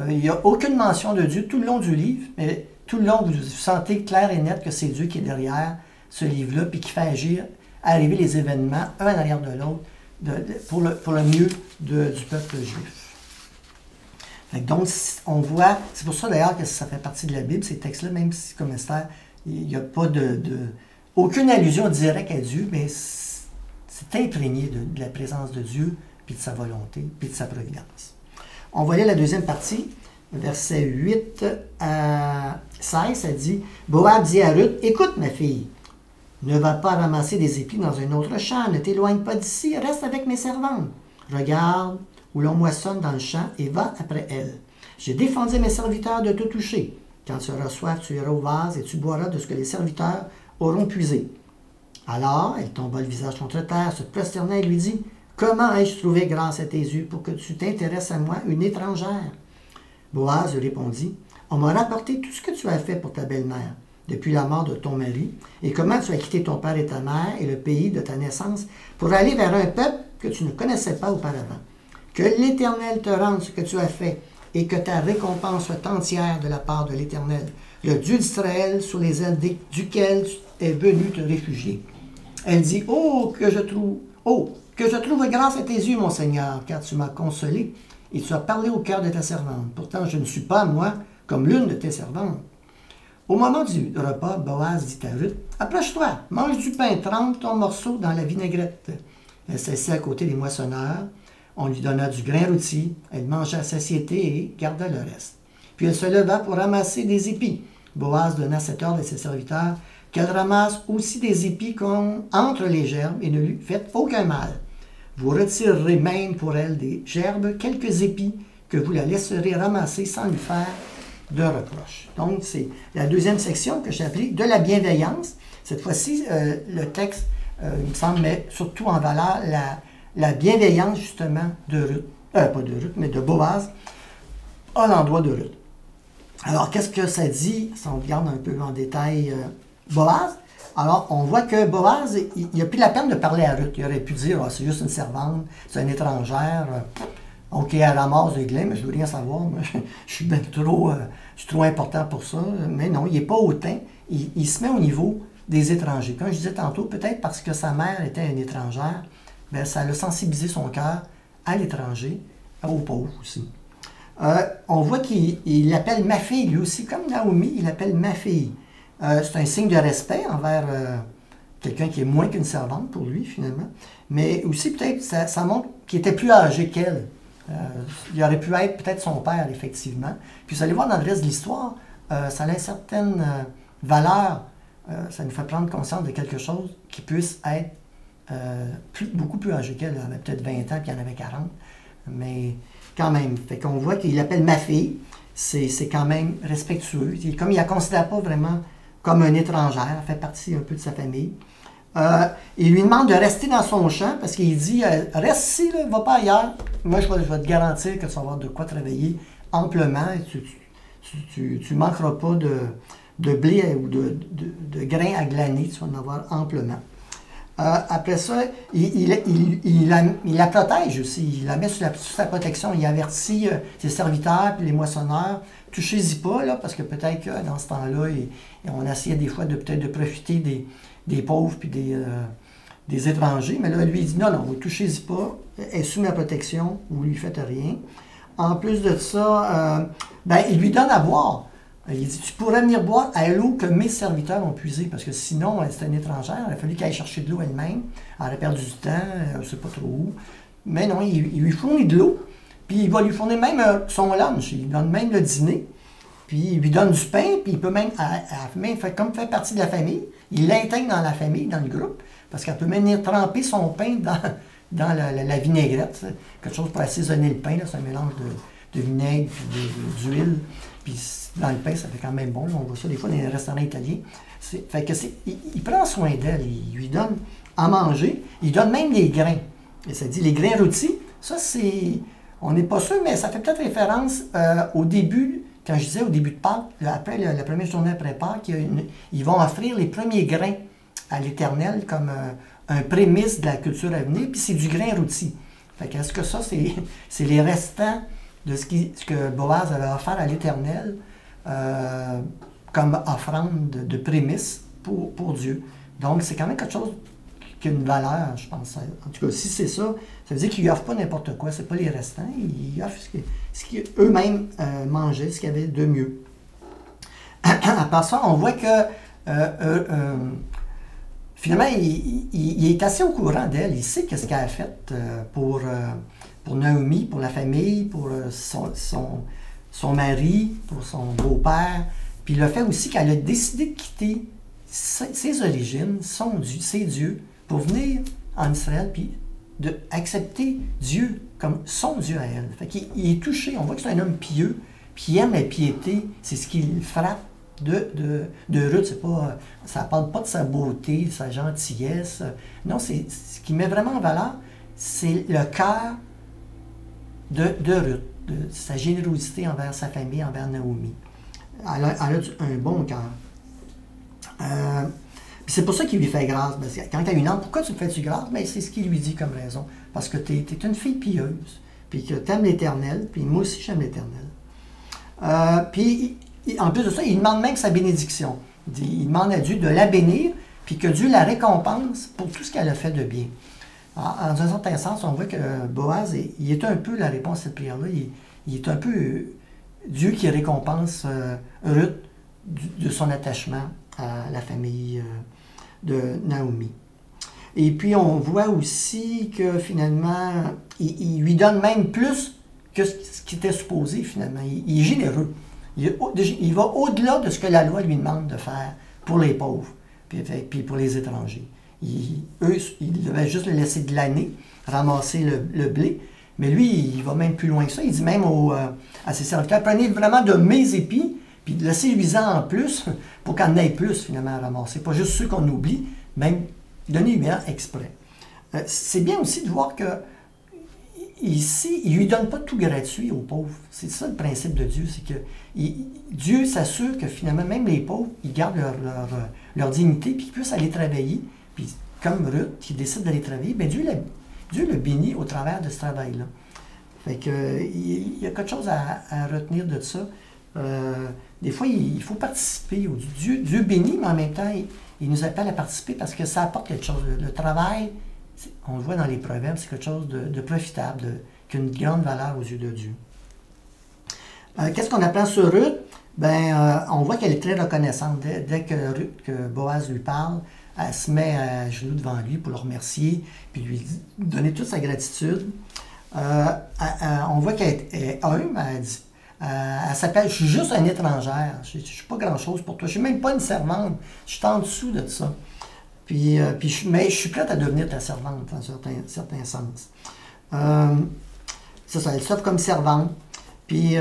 il n'y a aucune mention de Dieu tout le long du livre, mais tout le long, vous sentez clair et net que c'est Dieu qui est derrière ce livre-là, puis qui fait arriver les événements, un en arrière de l'autre, pour le mieux du peuple juif. Donc, on voit, c'est pour ça d'ailleurs que ça fait partie de la Bible, ces textes-là, même si, comme Esther, il n'y a pas aucune allusion directe à Dieu, mais c'est imprégné de la présence de Dieu, puis de sa volonté, puis de sa providence. On va lire la deuxième partie, versets 8 à 16, ça dit « Boaz dit à Ruth, « Écoute, ma fille, ne va pas ramasser des épis dans un autre champ, ne t'éloigne pas d'ici, reste avec mes servantes. Regarde où l'on moissonne dans le champ et va après elles. J'ai défendu mes serviteurs de te toucher. Quand tu auras soif, tu iras au vase et tu boiras de ce que les serviteurs auront puisé. » Alors, elle tomba le visage contre terre, se prosterna et lui dit, « Comment ai-je trouvé grâce à tes yeux pour que tu t'intéresses à moi, une étrangère? » Boaz lui répondit, « on m'a rapporté tout ce que tu as fait pour ta belle-mère depuis la mort de ton mari, et comment tu as quitté ton père et ta mère et le pays de ta naissance pour aller vers un peuple que tu ne connaissais pas auparavant. Que l'Éternel te rende ce que tu as fait, et que ta récompense soit entière de la part de l'Éternel, le Dieu d'Israël, sur les ailes duquel tu es venu te réfugier. Elle dit, oh, que je trouve grâce à tes yeux, mon Seigneur, car tu m'as consolé, et tu as parlé au cœur de ta servante. Pourtant, je ne suis pas, moi, comme l'une de tes servantes. Au moment du repas, Boaz dit à Ruth, « Approche-toi, mange du pain, trempe ton morceau dans la vinaigrette. » Elle s'assit à côté des moissonneurs. On lui donna du grain rôti. Elle mangea à satiété et garda le reste. Puis elle se leva pour ramasser des épis. Boaz donna cet ordre à ses serviteurs, qu'elle ramasse aussi des épis entre les gerbes et ne lui faites aucun mal. Vous retirerez même pour elle des gerbes quelques épis que vous la laisserez ramasser sans lui faire de reproches. Donc, c'est la deuxième section que j'ai appelée de la bienveillance. Cette fois-ci, le texte, il me semble, met surtout en valeur la bienveillance, justement, de Ruth, pas de Ruth, mais de Boaz, à l'endroit de Ruth. Alors, qu'est-ce que ça dit, si on regarde un peu en détail Boaz? Alors, on voit que Boaz, il n'a plus la peine de parler à Ruth. Il aurait pu dire, c'est juste une servante, c'est une étrangère, OK, elle ramasse des grains, mais je ne veux rien savoir. Moi, je suis trop important pour ça. Mais non, il n'est pas hautain. Il se met au niveau des étrangers. Comme je disais tantôt, peut-être parce que sa mère était une étrangère, bien, ça l'a sensibilisé son cœur à l'étranger, aux pauvres aussi. On voit qu'il l'appelle ma fille, lui aussi. Comme Naomi, il l'appelle ma fille. C'est un signe de respect envers quelqu'un qui est moins qu'une servante pour lui, finalement. Mais aussi, peut-être, ça montre qu'il était plus âgé qu'elle. Il aurait pu être peut-être son père, effectivement. Puis vous allez voir dans le reste de l'histoire, ça a une certaine valeur. Ça nous fait prendre conscience de quelque chose qui puisse être beaucoup plus âgé qu'elle. Elle avait peut-être 20 ans, puis il en avait 40. Mais quand même, fait qu'on voit qu'il l'appelle ma fille. C'est quand même respectueux. Comme il ne la considère pas vraiment comme une étrangère, elle fait partie un peu de sa famille. Il lui demande de rester dans son champ parce qu'il dit reste ici, ne va pas ailleurs. Moi, je vais te garantir que tu vas avoir de quoi travailler amplement. Et tu ne manqueras pas de blé ou de grains à glaner. Tu vas en avoir amplement. Après ça, il la protège aussi. Il la met sous sa protection. Il avertit ses serviteurs et les moissonneurs. Touchez-y pas, là, parce que peut-être que dans ce temps-là, on essayait des fois peut-être de profiter des pauvres puis des étrangers. Mais là, lui, il dit non, vous ne touchez-y pas. Elle est sous ma protection. Vous ne lui faites rien. En plus de ça, il lui donne à boire. Il dit, tu pourrais venir boire à l'eau que mes serviteurs ont puisé, parce que sinon, c'était une étrangère, il a fallu qu'elle aille chercher de l'eau elle-même, elle aurait perdu du temps, je ne sais pas trop où. Mais non, il lui fournit de l'eau, puis il va lui fournir même son lunch, il donne même le dîner, puis il lui donne du pain, puis il peut même, comme fait partie de la famille, il l'intègre dans la famille, dans le groupe, parce qu'elle peut même venir tremper son pain dans la vinaigrette, quelque chose pour assaisonner le pain, c'est un mélange de vinaigre, puis d'huile. Puis dans le pain, ça fait quand même bon. Là, on voit ça des fois dans les restaurants italiens. Fait que il prend soin d'elle. Il lui donne à manger. Il donne même des grains. Et ça dit les grains rôtis. Ça, c'est... On n'est pas sûr, mais ça fait peut-être référence au début, quand je disais au début de Pâques, après la première journée après Pâques, ils vont offrir les premiers grains à l'Éternel comme un prémisse de la culture à venir. Puis c'est du grain rôti. Fait que est-ce que ça, c'est les restants de ce que Boaz avait offert à l'Éternel comme offrande de prémisse pour Dieu. Donc, c'est quand même quelque chose qui a une valeur, je pense. En tout cas, si c'est ça, ça veut dire qu'il n'offre pas n'importe quoi, c'est pas les restants, il offre ce qu'eux-mêmes mangeaient, ce qu'il y avait de mieux. À part ça, on voit que finalement, il est assez au courant d'elle, il sait qu'est-ce qu'elle a fait pour Naomi, pour la famille, pour son mari, pour son beau-père. Puis le fait aussi qu'elle a décidé de quitter ses origines, ses dieux, pour venir en Israël, puis d'accepter Dieu comme son Dieu à elle. Fait qu'il est touché, on voit que c'est un homme pieux, puis il aime la piété, c'est ce qui le frappe de Ruth. Ça ne parle pas de sa beauté, de sa gentillesse. Non, c'est ce qui met vraiment en valeur, c'est le cœur de Ruth, de sa générosité envers sa famille, envers Naomi. un bon cœur. C'est pour ça qu'il lui fait grâce. Parce que quand elle lui demande pourquoi tu me fais-tu grâce, ben, c'est ce qu'il lui dit comme raison. Parce que tu es une fille pieuse, puis que tu aimes l'Éternel, puis moi aussi j'aime l'Éternel. Puis en plus de ça, il demande même sa bénédiction. Il demande à Dieu de la bénir, puis que Dieu la récompense pour tout ce qu'elle a fait de bien. En un certain sens, on voit que Boaz, il est un peu la réponse à cette prière-là. Il est un peu Dieu qui récompense Ruth de son attachement à la famille de Naomi. Et puis on voit aussi que finalement, il lui donne même plus que ce qui était supposé finalement. Il est généreux. Il va au-delà de ce que la loi lui demande de faire pour les pauvres, puis pour les étrangers. Eux, ils devaient juste le laisser glaner, ramasser le blé. Mais lui, il va même plus loin que ça. Il dit même à ses serviteurs, prenez vraiment de mes épis, puis laissez-lui-en en plus, pour qu'on en ait plus finalement à ramasser. Pas juste ceux qu'on oublie, même donnez-lui-en exprès. C'est bien aussi de voir que ici, il ne lui donne pas tout gratuit aux pauvres. C'est ça le principe de Dieu, c'est que Dieu s'assure que finalement, même les pauvres, ils gardent leur dignité, puis qu'ils puissent aller travailler. Puis comme Ruth, qui décide d'aller travailler, bien Dieu le bénit au travers de ce travail-là. Fait que, il y a quelque chose à retenir de ça. Des fois, il faut participer. Dieu bénit, mais en même temps, il nous appelle à participer parce que ça apporte quelque chose. Le travail, on le voit dans les proverbes, c'est quelque chose de profitable, qui a une grande valeur aux yeux de Dieu. Qu'est-ce qu'on apprend sur Ruth? On voit qu'elle est très reconnaissante. Dès que Boaz lui parle, elle se met à genoux devant lui pour le remercier, puis lui donner toute sa gratitude. On voit qu'elle est humble. Elle s'appelle « Je suis juste une étrangère. Je ne suis pas grand-chose pour toi. Je ne suis même pas une servante. Je suis en dessous de ça. Mais je suis prête à devenir ta servante, dans un certain sens. C'est ça, elle s'offre comme servante. Puis,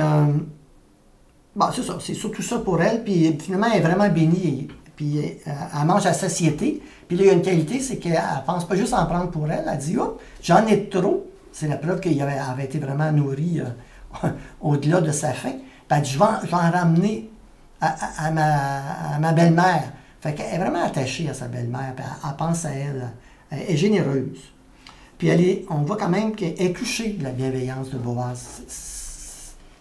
c'est ça, c'est surtout ça pour elle. Puis finalement, elle est vraiment bénie. Puis elle mange à satiété. Puis là, il y a une qualité, c'est qu'elle ne pense pas juste en prendre pour elle. Elle dit, oh, j'en ai trop. C'est la preuve qu'elle avait été vraiment nourrie au-delà de sa faim. Puis elle dit, je vais en ramener à ma belle-mère. Fait qu'elle est vraiment attachée à sa belle-mère. Puis elle pense à elle. Elle est généreuse. Puis on voit quand même qu'elle est touchée de la bienveillance de Boaz.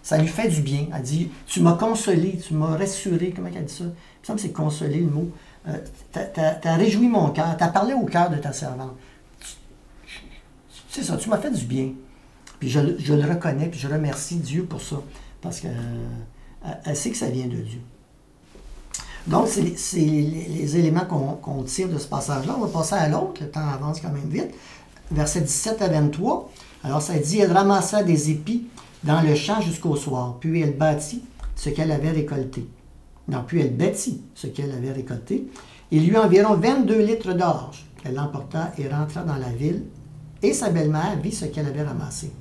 Ça lui fait du bien. Elle dit, tu m'as consolé, tu m'as rassuré. Comment elle dit ça? Il me semble que c'est consoler le mot. T'as réjoui mon cœur, t'as parlé au cœur de ta servante. C'est ça, tu m'as fait du bien. Puis je le reconnais, puis je remercie Dieu pour ça. Parce qu'elle sait que ça vient de Dieu. Donc, c'est les éléments qu'on tire de ce passage-là. On va passer à l'autre, le temps avance quand même vite. Versets 17 à 23. Alors, ça dit, elle ramassa des épis dans le champ jusqu'au soir, puis elle bâtit ce qu'elle avait récolté. Non, puis elle bâtit ce qu'elle avait récolté. Il y eut environ 22 litres d'orge. Elle l'emporta et rentra dans la ville, et sa belle-mère vit ce qu'elle avait ramassé.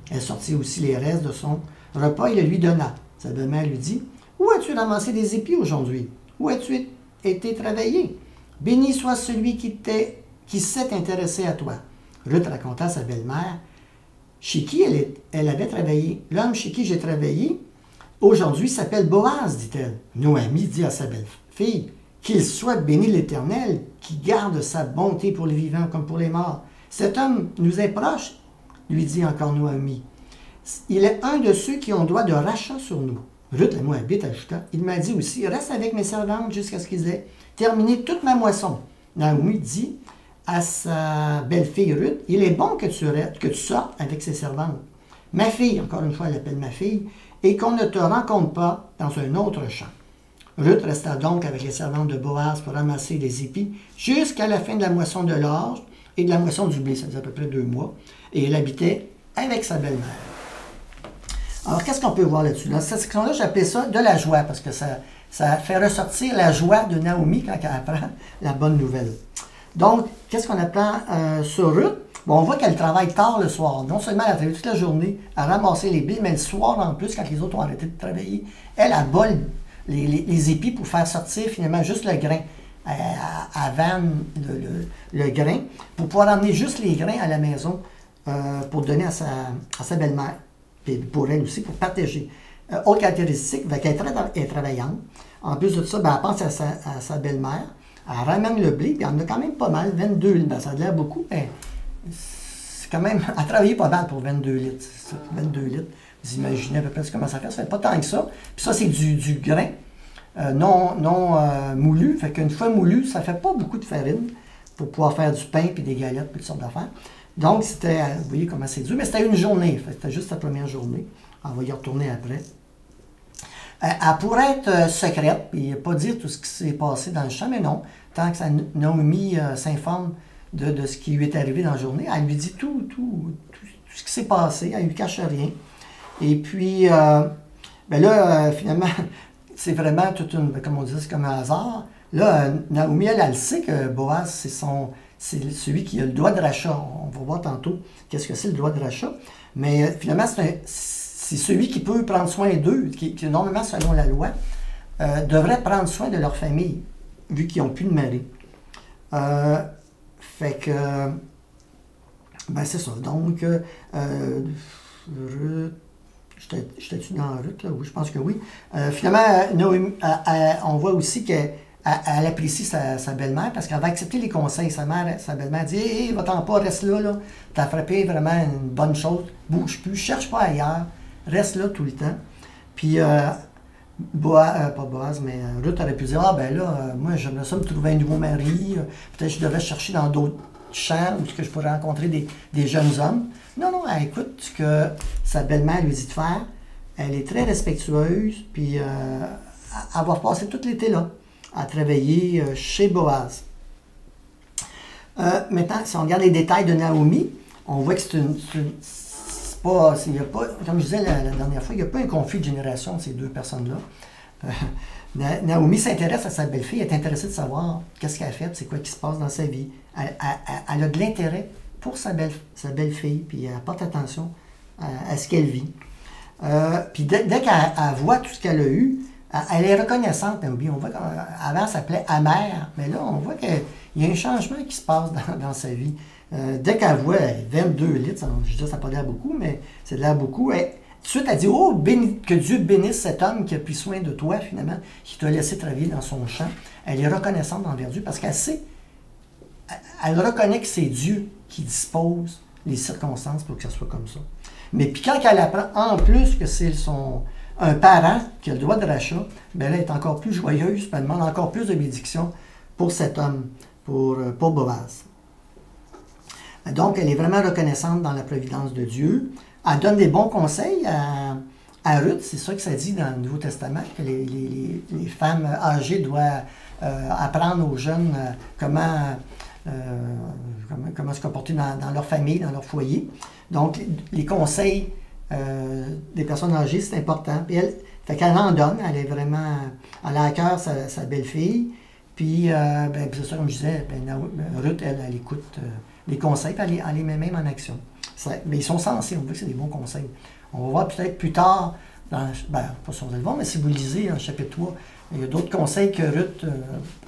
Elle sortit aussi les restes de son repas et le lui donna. Sa belle-mère lui dit, « Où as-tu ramassé des épis aujourd'hui? Où as-tu été travaillé? Béni soit celui qui s'est intéressé à toi. » Ruth raconta à sa belle-mère chez qui elle avait travaillé. « L'homme chez qui j'ai travaillé aujourd'hui s'appelle Boaz, dit-elle. » Noémie dit à sa belle-fille, « Qu'il soit béni l'Éternel, qui garde sa bonté pour les vivants comme pour les morts. Cet homme nous est proche, lui dit encore Noémie. Il est un de ceux qui ont droit de rachat sur nous. » Ruth la Moabite ajouta, « Il m'a dit aussi, reste avec mes servantes jusqu'à ce qu'ils aient terminé toute ma moisson. » Naomi dit à sa belle-fille Ruth, « Il est bon que tu sortes avec ses servantes. Ma fille, encore une fois, elle l'appelle ma fille, et qu'on ne te rencontre pas dans un autre champ. » Ruth resta donc avec les servantes de Boaz pour ramasser les épis jusqu'à la fin de la moisson de l'orge et de la moisson du blé, ça faisait à peu près 2 mois, et elle habitait avec sa belle-mère. Alors, qu'est-ce qu'on peut voir là-dessus? Dans cette section-là, j'appelais ça de la joie, parce que ça fait ressortir la joie de Naomi quand elle apprend la bonne nouvelle. Donc, qu'est-ce qu'on apprend sur Ruth? Bon, on voit qu'elle travaille tard le soir. Non seulement elle a travaillé toute la journée à ramasser les blés, mais le soir en plus, quand les autres ont arrêté de travailler, elle vole les épis pour faire sortir finalement juste le grain. Elle vanne le grain pour pouvoir amener juste les grains à la maison pour donner à sa belle-mère. Puis pour elle aussi, pour partager. Autre caractéristique, qu'elle est travaillante. En plus de ça, ben, elle pense à sa belle-mère. Elle ramène le blé, puis elle en a quand même pas mal, 22 litres. Ben, ça a l'air beaucoup, mais c'est quand même, elle travaillait pas mal pour 22 litres. 22 litres, vous imaginez à peu près comment ça fait. Ça fait pas tant que ça. Puis ça, c'est du grain non moulu. Fait qu'une fois moulu, ça fait pas beaucoup de farine pour pouvoir faire du pain, puis des galettes, puis toutes sortes d'affaires. Donc, c'était, vous voyez comment c'est dur, mais c'était une journée. C'était juste la première journée. On va y retourner après. Elle pourrait être secrète, puis pas dire tout ce qui s'est passé dans le champ, mais non. Tant que Naomi s'informe de ce qui lui est arrivé dans la journée, elle lui dit tout ce qui s'est passé, elle ne lui cache rien. Et puis, ben là, finalement, c'est vraiment toute une, comme on dit, c'est comme un hasard. Là, Naomi, elle sait que Boaz, c'est celui qui a le droit de rachat. On va voir tantôt qu'est-ce que c'est le droit de rachat. Mais finalement, c'est celui qui peut prendre soin d'eux, qui normalement, selon la loi, devrait prendre soin de leur famille, vu qu'ils n'ont plus de mari. Fait que, ben c'est ça. Donc, Ruth, j'étais-tu dans Ruth, là? Oui, je pense que oui. Finalement, Naomi, on voit aussi qu'elle apprécie sa belle-mère parce qu'elle va accepter les conseils. Sa belle-mère dit « Hé, va-t'en pas, reste là. T'as frappé vraiment une bonne chose. Bouge plus, cherche pas ailleurs. Reste là tout le temps. » Puis, pas Boaz, mais Ruth aurait pu dire « Ah, ben là, moi, j'aimerais ça me trouver un nouveau mari. Peut-être que je devrais chercher dans d'autres champs où je pourrais rencontrer des jeunes hommes. » Non, non, elle écoute ce que sa belle-mère lui dit de faire. Elle est très respectueuse, puis elle va passer tout l'été là, à travailler chez Boaz. Maintenant, si on regarde les détails de Naomi, on voit que il y a pas, comme je disais la dernière fois, il n'y a pas un conflit de génération de ces deux personnes-là. Naomi s'intéresse à sa belle-fille, elle est intéressée de savoir qu'est-ce qu'elle a fait, c'est quoi qui se passe dans sa vie. Elle a de l'intérêt pour sa belle-fille, puis elle porte attention à ce qu'elle vit. Puis dès qu'elle voit tout ce qu'elle a eu, elle est reconnaissante, Naomi. On voit qu'avant, elle s'appelait amère, mais là, on voit qu'il y a un changement qui se passe dans sa vie. Dès qu'elle voit 22 litres, je dis ça n'a pas l'air beaucoup, mais c'est de l'air beaucoup. Tout de suite, elle dit « Oh, que Dieu bénisse cet homme qui a pris soin de toi, finalement, qui t'a laissé travailler dans son champ. » Elle est reconnaissante envers Dieu parce qu'elle sait, elle reconnaît que c'est Dieu qui dispose les circonstances pour que ça soit comme ça. Mais puis quand elle apprend en plus que c'est un parent qui a le droit de rachat, bien là, elle est encore plus joyeuse, puis elle demande encore plus de bénédiction pour cet homme, pour Boaz. Donc, elle est vraiment reconnaissante dans la providence de Dieu. Elle donne des bons conseils à Ruth, c'est ça que ça dit dans le Nouveau Testament, que les femmes âgées doivent apprendre aux jeunes comment se comporter dans leur famille, dans leur foyer. Donc, les conseils des personnes âgées, c'est important. Puis fait qu'elle en donne, elle a à cœur sa belle-fille. Puis, c'est ça, comme je disais, Ruth, elle écoute les conseils, puis elle les met même en action. Mais ils sont censés, on voit que c'est des bons conseils. On va voir peut-être plus tard, pas si on va le voir, mais si vous lisez dans le chapitre 3, il y a d'autres conseils que Ruth,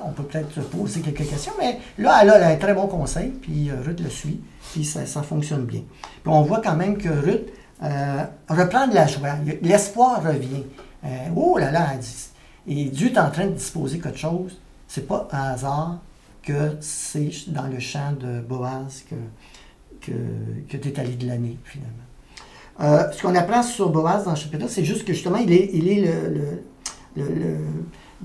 on peut peut-être se poser quelques questions, mais là, elle a un très bon conseil, puis Ruth le suit, puis ça fonctionne bien. Puis on voit quand même que Ruth reprend de la joie, l'espoir revient. Oh là là, elle dit, et Dieu est en train de disposer quelque chose, c'est pas un hasard que c'est dans le champ de Boaz que tu es allé de l'année, finalement. Ce qu'on apprend sur Boaz dans le chapitre-là, c'est juste que justement, il est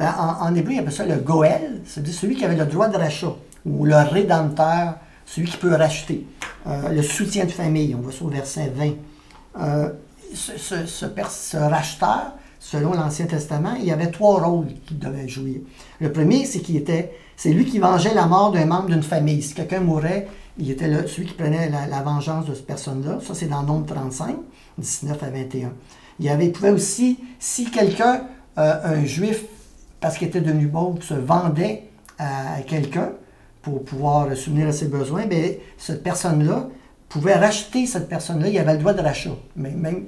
en hébreu, il appelle ça le Goël, c'est-à-dire celui qui avait le droit de rachat, ou le rédempteur, celui qui peut racheter, le soutien de famille, on voit ça au verset 20. Ce racheteur, selon l'Ancien Testament, il y avait 3 rôles qu'il devait jouer. Le premier, c'est lui qui vengeait la mort d'un membre d'une famille. Si quelqu'un mourait, il était celui qui prenait la vengeance de cette personne-là. Ça, c'est dans Nombre 35, 19 à 21. Il pouvait aussi, si quelqu'un, un juif, parce qu'il était devenu pauvre, se vendait à quelqu'un pour pouvoir subvenir à ses besoins, bien, cette personne-là pouvait racheter cette personne-là. Il avait le droit de rachat. Mais même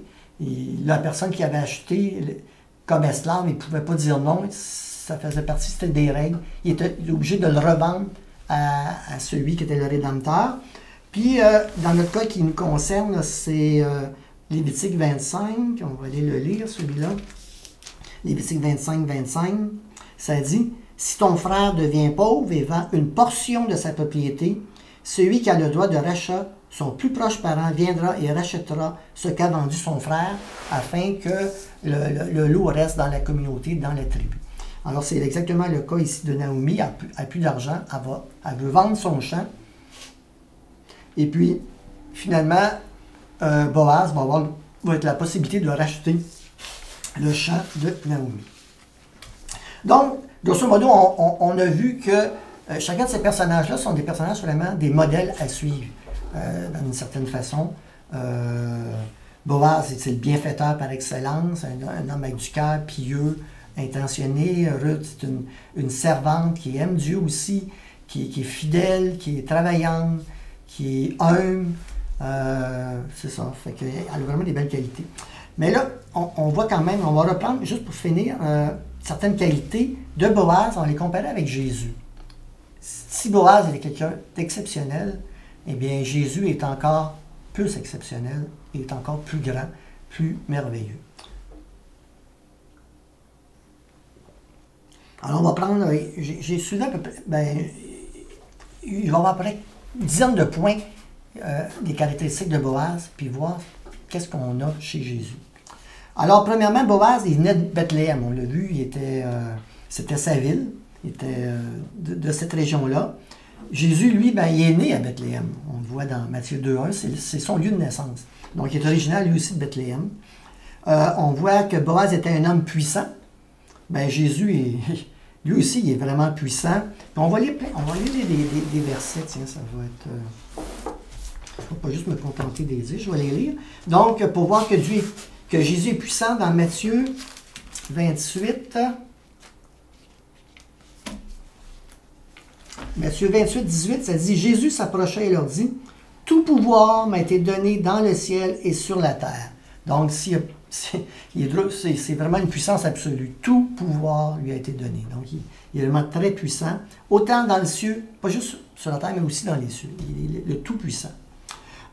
la personne qui avait acheté comme esclave, il ne pouvait pas dire non. Ça faisait partie, c'était des règles. Il était obligé de le revendre à celui qui était le rédempteur. Puis, dans notre cas qui nous concerne, c'est Lévitique 25, on va aller le lire, celui-là. Lévitique 25, 25, ça dit, « Si ton frère devient pauvre et vend une portion de sa propriété, celui qui a le droit de rachat, son plus proche parent, viendra et rachètera ce qu'a vendu son frère, afin que le lot reste dans la communauté, dans la tribu. » Alors, c'est exactement le cas ici de Naomi. Elle n'a plus d'argent, elle veut vendre son champ. Et puis, finalement, Boaz va être la possibilité de racheter le champ de Naomi. Donc, grosso modo, on a vu que chacun de ces personnages-là sont des personnages vraiment des modèles à suivre, d'une certaine façon. Boaz, c'est le bienfaiteur par excellence, un homme avec du cœur pieux, intentionné. Ruth, c'est une servante qui aime Dieu aussi, qui est fidèle, qui est travaillante, qui est humble. C'est ça, fait qu'elle a vraiment des belles qualités. Mais là, on voit quand même, on va reprendre, juste pour finir, certaines qualités de Boaz, on les comparer avec Jésus. Si Boaz était quelqu'un d'exceptionnel, eh bien Jésus est encore plus exceptionnel, est encore plus grand, plus merveilleux. Alors on va prendre, j'ai soulevé à peu près, il va y avoir à peu près une dizaine de points des caractéristiques de Boaz, puis voir qu'est-ce qu'on a chez Jésus. Alors, premièrement, Boaz, il venait de Bethléem, on l'a vu, c'était sa ville, il était de cette région-là. Jésus, lui, il est né à Bethléem. On le voit dans Matthieu 2,1, c'est son lieu de naissance. Donc, il est originaire, lui aussi, de Bethléem. On voit que Boaz était un homme puissant. Jésus, lui aussi, il est vraiment puissant. Puis on va lire des versets, tiens, ça va être... je ne vais pas juste me contenter des dire, je vais les lire. Donc, pour voir que Jésus est puissant, dans Matthieu 28... Matthieu 28, 18, ça dit, Jésus s'approcha et leur dit, « Tout pouvoir m'a été donné dans le ciel et sur la terre. » Donc, c'est vraiment une puissance absolue. Tout pouvoir lui a été donné. Donc, il est vraiment très puissant, autant dans le ciel, pas juste sur la terre, mais aussi dans les cieux. Il est le tout-puissant.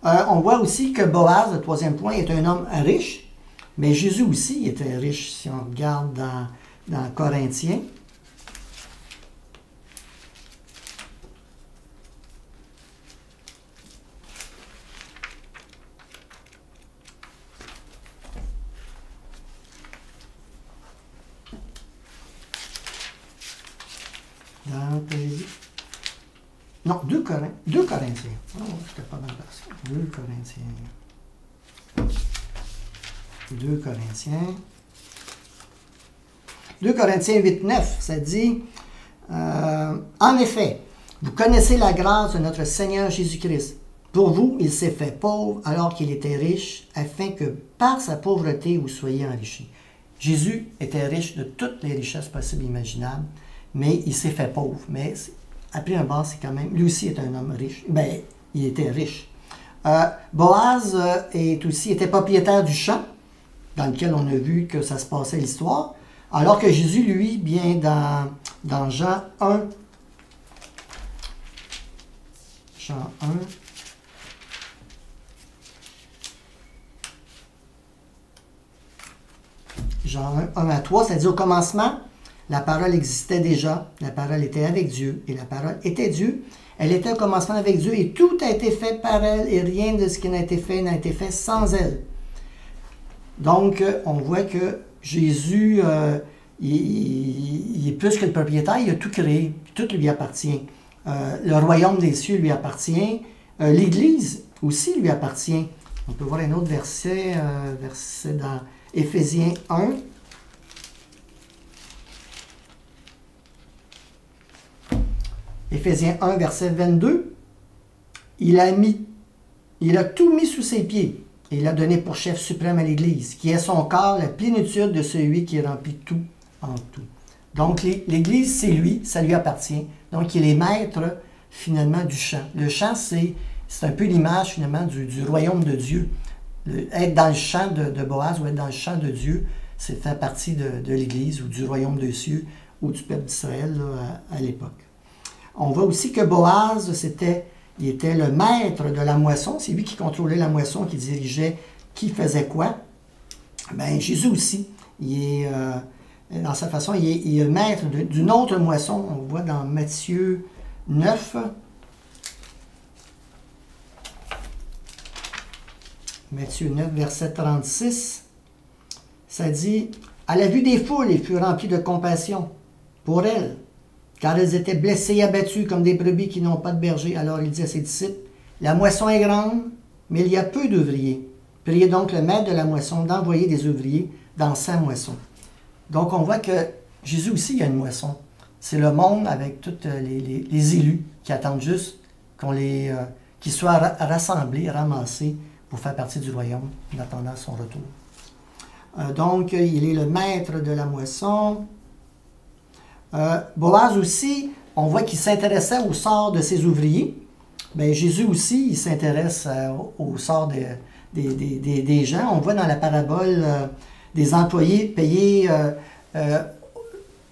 On voit aussi que Boaz, le troisième point, est un homme riche, mais Jésus aussi était riche, si on regarde dans Corinthiens. Non, 2 Corinthiens. Oh, j'étais pas mal passé. 2 Corinthiens. 2 Corinthiens 8, 9, ça dit, en effet, vous connaissez la grâce de notre Seigneur Jésus-Christ. Pour vous, il s'est fait pauvre alors qu'il était riche, afin que par sa pauvreté, vous soyez enrichis. Jésus était riche de toutes les richesses possibles et imaginables, mais il s'est fait pauvre. Mais après un bas, c'est quand même... Lui aussi est un homme riche. Il était riche. Boaz était propriétaire du champ, dans lequel on a vu que ça se passait l'histoire, alors que Jésus, lui, bien dans Jean 1, Jean 1 à 3, ça dit au commencement, la parole existait déjà, la parole était avec Dieu, et la parole était Dieu. Elle était au commencement avec Dieu, et tout a été fait par elle, et rien de ce qui n'a été fait sans elle. Donc, on voit que Jésus, il est plus que le propriétaire, il a tout créé, tout lui appartient. Le royaume des cieux lui appartient, l'Église aussi lui appartient. On peut voir un autre verset dans Éphésiens 1. Éphésiens 1, verset 22. Il a tout mis sous ses pieds et il a donné pour chef suprême à l'Église, qui est son corps, la plénitude de celui qui remplit tout en tout. Donc, l'Église, c'est lui, ça lui appartient. Donc, il est maître, finalement, du champ. Le champ, c'est un peu l'image, finalement, du royaume de Dieu. Être dans le champ de Boaz ou être dans le champ de Dieu, c'est faire partie de l'Église ou du royaume des cieux ou du peuple d'Israël à l'époque. On voit aussi que Boaz, il était le maître de la moisson. C'est lui qui contrôlait la moisson, qui qui faisait quoi? Ben, Jésus aussi, il est, dans sa façon, il est maître d'une autre moisson. On voit dans Matthieu 9. Matthieu 9, verset 36. Ça dit, « À la vue des foules, il fut rempli de compassion pour elles, car elles étaient blessées et abattues comme des brebis qui n'ont pas de berger. Alors il dit à ses disciples, « La moisson est grande, mais il y a peu d'ouvriers. Priez donc le maître de la moisson d'envoyer des ouvriers dans sa moisson. » Donc on voit que Jésus aussi, il y a une moisson. C'est le monde avec tous les élus qui attendent juste qu'ils soient rassemblés, ramassés pour faire partie du royaume en attendant son retour. Donc, il est le maître de la moisson. Boaz aussi, on voit qu'il s'intéressait au sort de ses ouvriers. Bien, Jésus aussi, il s'intéresse au sort des gens. On voit dans la parabole des employés payés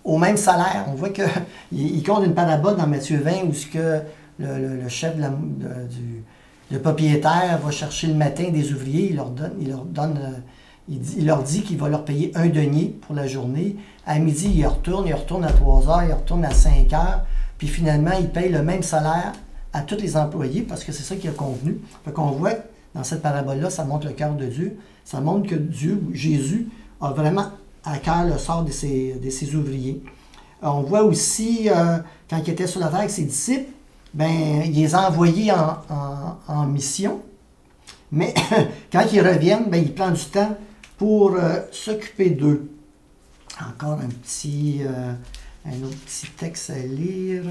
au même salaire. On voit qu'il compte une parabole dans Matthieu 20 où le chef le propriétaire va chercher le matin des ouvriers, il leur dit qu'il va leur payer 1 denier pour la journée. À midi, il retourne à 3 heures, il retourne à 5 heures. Puis finalement, il paye le même salaire à tous les employés parce que c'est ça qu'il a convenu. Fait qu'on voit dans cette parabole-là, ça montre le cœur de Dieu. Ça montre que Jésus, a vraiment à cœur le sort de ses ouvriers. On voit aussi, quand il était sur la terre avec ses disciples, ben, il les a envoyés en mission. Mais quand ils reviennent, ben, il prend du temps pour s'occuper d'eux. Encore un autre petit texte à lire.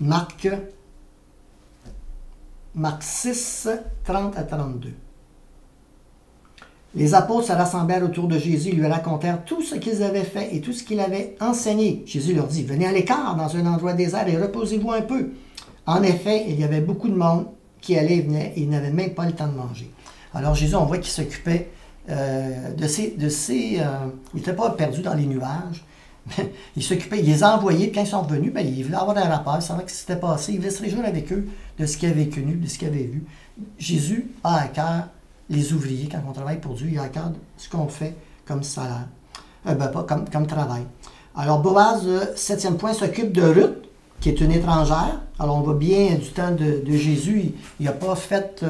Marc 6, 30 à 32. Les apôtres se rassemblèrent autour de Jésus et lui racontèrent tout ce qu'ils avaient fait et tout ce qu'il avait enseigné. Jésus leur dit, « Venez à l'écart dans un endroit désert et reposez-vous un peu. » En effet, il y avait beaucoup de monde qui allait et venait et il n'avait même pas le temps de manger. Alors Jésus, on voit qu'il s'occupait il n'était pas perdu dans les nuages. Il s'occupait, il les a envoyés, puis quand ils sont revenus, ben, il voulait avoir un rapport, il savait ce qui s'était passé, il voulait se réjouir avec eux de ce qu'il avait connu, de ce qu'il avait vu. Jésus a à cœur les ouvriers, quand on travaille pour Dieu, il a à cœur ce qu'on fait comme salaire, pas comme travail. Alors Boaz, 7e point, s'occupe de Ruth, qui est une étrangère. Alors on voit bien du temps de Jésus, il n'a pas fait,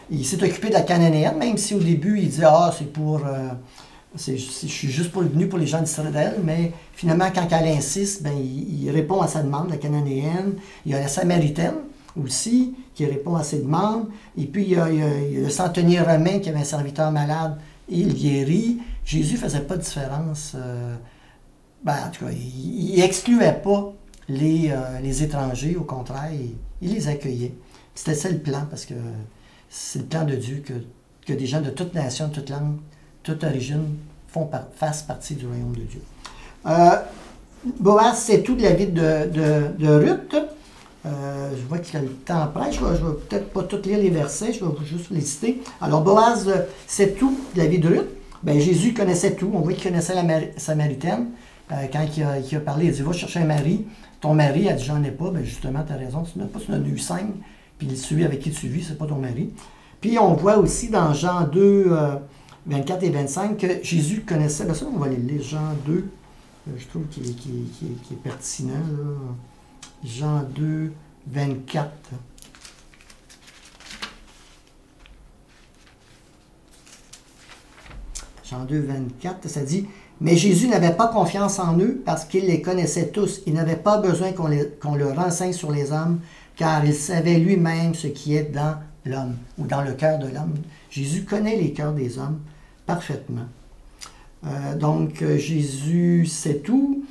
il s'est occupé de la Cananéenne, même si au début il disait, c'est pour... je suis juste venu pour les gens d'Israël, mais finalement, quand elle insiste, ben, il répond à sa demande, la Cananéenne. Il y a la Samaritaine aussi, qui répond à ses demandes. Et puis, il y a le centenier romain qui avait un serviteur malade, et il guérit. Jésus ne faisait pas de différence. En tout cas, il n'excluait pas les étrangers, au contraire, il les accueillait. C'était ça le plan, parce que c'est le plan de Dieu que des gens de toute nation, de toute langue, toute origine fassent partie du royaume de Dieu. Boaz, c'est tout de la vie de Ruth. Je vois qu'il y a le temps après. Je ne vais peut-être pas tout lire les versets, je vais juste les citer. Alors, Boaz, c'est tout de la vie de Ruth. Ben, Jésus connaissait tout. On voit qu'il connaissait la Samaritaine. Quand il a parlé, il a dit, va chercher un mari. Ton mari a dit, j'en ai pas. Ben, justement, tu as raison, tu n'as pas, tu en as eu 5. Puis celui avec qui tu vis, c'est pas ton mari. Puis on voit aussi dans Jean 2, 24 et 25, que Jésus connaissait, ben ça on va les lire, Jean 2, je trouve qu'il est pertinent, là. Jean 2, 24. Jean 2, 24, ça dit, « Mais Jésus n'avait pas confiance en eux parce qu'il les connaissait tous. Il n'avait pas besoin qu'on le renseigne sur les hommes, car il savait lui-même ce qui est dans l'homme, ou dans le cœur de l'homme. » Jésus connaît les cœurs des hommes parfaitement. Donc, Jésus sait tout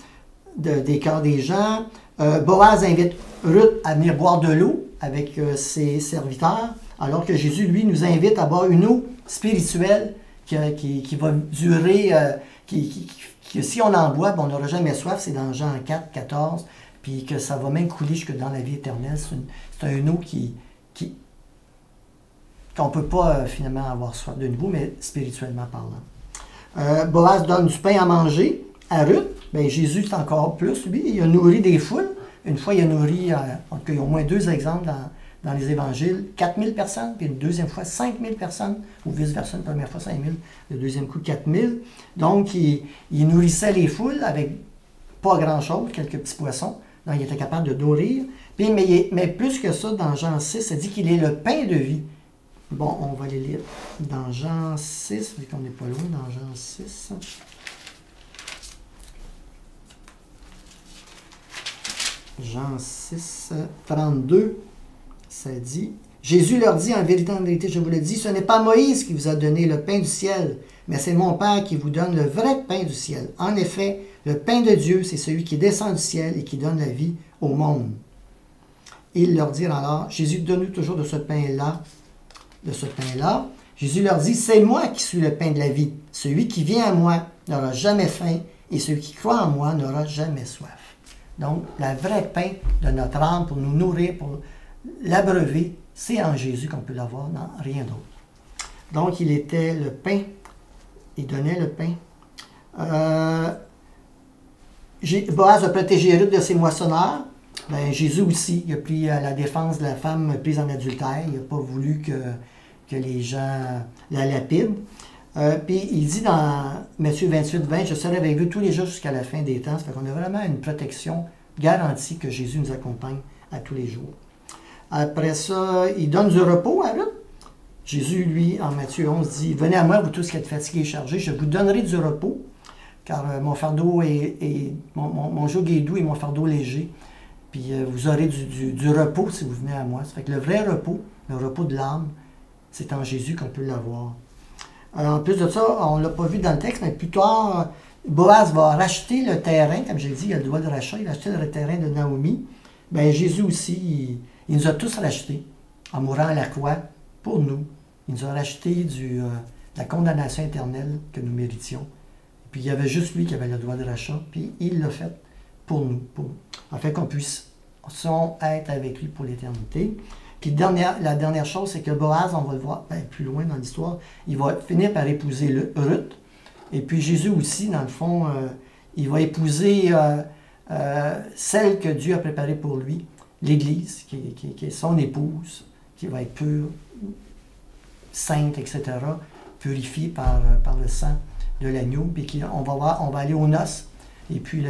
des cœurs des gens. Boaz invite Ruth à venir boire de l'eau avec ses serviteurs, alors que Jésus, lui, nous invite à boire une eau spirituelle qui va durer, si on en boit, on n'aura jamais soif, c'est dans Jean 4, 14, puis que ça va même couler jusque dans la vie éternelle. C'est une eau qu'on ne peut pas finalement avoir soif de nouveau, mais spirituellement parlant. Boaz donne du pain à manger à Ruth. Bien, Jésus, c'est encore plus. Lui, il a nourri des foules. Une fois, il a nourri, il y a au moins 2 exemples dans les évangiles, 4000 personnes, puis une deuxième fois 5000 personnes, ou vice-versa, une première fois 5000, le deuxième coup 4000. Donc, il nourrissait les foules avec pas grand-chose, quelques petits poissons. Donc, il était capable de nourrir. Puis, mais plus que ça, dans Jean 6, ça dit qu'il est le pain de vie. Bon, on va les lire. Dans Jean 6, vu qu'on n'est pas loin, dans Jean 6. Jean 6, 32, ça dit, Jésus leur dit, en vérité, je vous le dis, ce n'est pas Moïse qui vous a donné le pain du ciel, mais c'est mon Père qui vous donne le vrai pain du ciel. En effet, le pain de Dieu, c'est celui qui descend du ciel et qui donne la vie au monde. Ils leur dirent alors, Jésus donne-nous toujours de ce pain-là, Jésus leur dit, c'est moi qui suis le pain de la vie. Celui qui vient à moi n'aura jamais faim, et celui qui croit en moi n'aura jamais soif. Donc, le vrai pain de notre âme pour nous nourrir, pour l'abreuver, c'est en Jésus qu'on peut l'avoir, non, rien d'autre. Donc, il était le pain, il donnait le pain. Boaz a protégé Ruth de ses moissonneurs. Ben, Jésus aussi, il a pris la défense de la femme prise en adultère. Il n'a pas voulu que les gens la lapident. Puis il dit dans Matthieu 28, 20, « Je serai avec vous tous les jours jusqu'à la fin des temps. » Ça fait qu'on a vraiment une protection garantie que Jésus nous accompagne à tous les jours. Après ça, il donne du repos à Ruth. Jésus, lui, en Matthieu 11, dit, « Venez à moi, vous tous qui êtes fatigués et chargés, je vous donnerai du repos, car mon fardeau mon joug est doux et mon fardeau léger. Puis vous aurez du repos si vous venez à moi. » Ça fait que le vrai repos, le repos de l'âme, c'est en Jésus qu'on peut l'avoir. En plus de ça, on ne l'a pas vu dans le texte, mais plus tard, Boaz va racheter le terrain, comme j'ai dit, il a le droit de rachat, il a acheté le terrain de Naomi. Bien, Jésus aussi, il nous a tous rachetés, en mourant à la croix, pour nous. Il nous a racheté de la condamnation éternelle que nous méritions. Puis il y avait juste lui qui avait le droit de rachat, puis il l'a fait pour nous, afin qu'on puisse être avec lui pour l'éternité. Puis la dernière chose, c'est que Boaz, on va le voir plus loin dans l'histoire, il va finir par épouser Ruth. Et puis Jésus aussi, dans le fond, il va épouser celle que Dieu a préparée pour lui, l'Église, qui est son épouse, qui va être pure, sainte, etc., purifiée par le sang de l'agneau. Puis on va aller aux noces. Et puis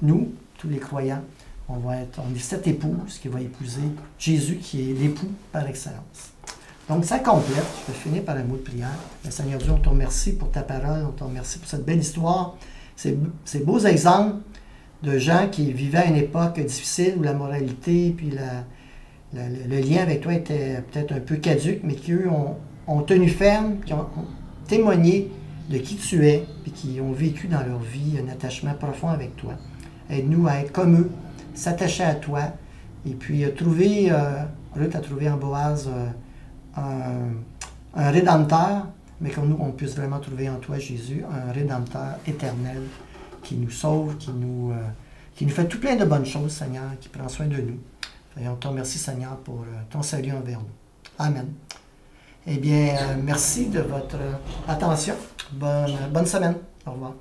nous, tous les croyants, on est cette épouse qui va épouser Jésus, qui est l'époux par excellence. Donc, ça complète. Je vais finir par un mot de prière. Mais Seigneur Dieu, on te remercie pour ta parole, on te remercie pour cette belle histoire, ces beaux exemples de gens qui vivaient à une époque difficile où la moralité puis le lien avec toi était peut-être un peu caduque, mais qui, eux, ont tenu ferme, qui ont témoigné de qui tu es, puis qui ont vécu dans leur vie un attachement profond avec toi. Aide-nous à être comme eux, s'attacher à toi, et puis Ruth a trouvé en Boaz un rédempteur, mais que nous, on puisse vraiment trouver en toi, Jésus, un rédempteur éternel qui nous sauve, qui nous fait tout plein de bonnes choses, Seigneur, qui prend soin de nous. Et on te remercie, Seigneur, pour ton salut envers nous. Amen. Eh bien, merci de votre attention. Bonne semaine. Au revoir.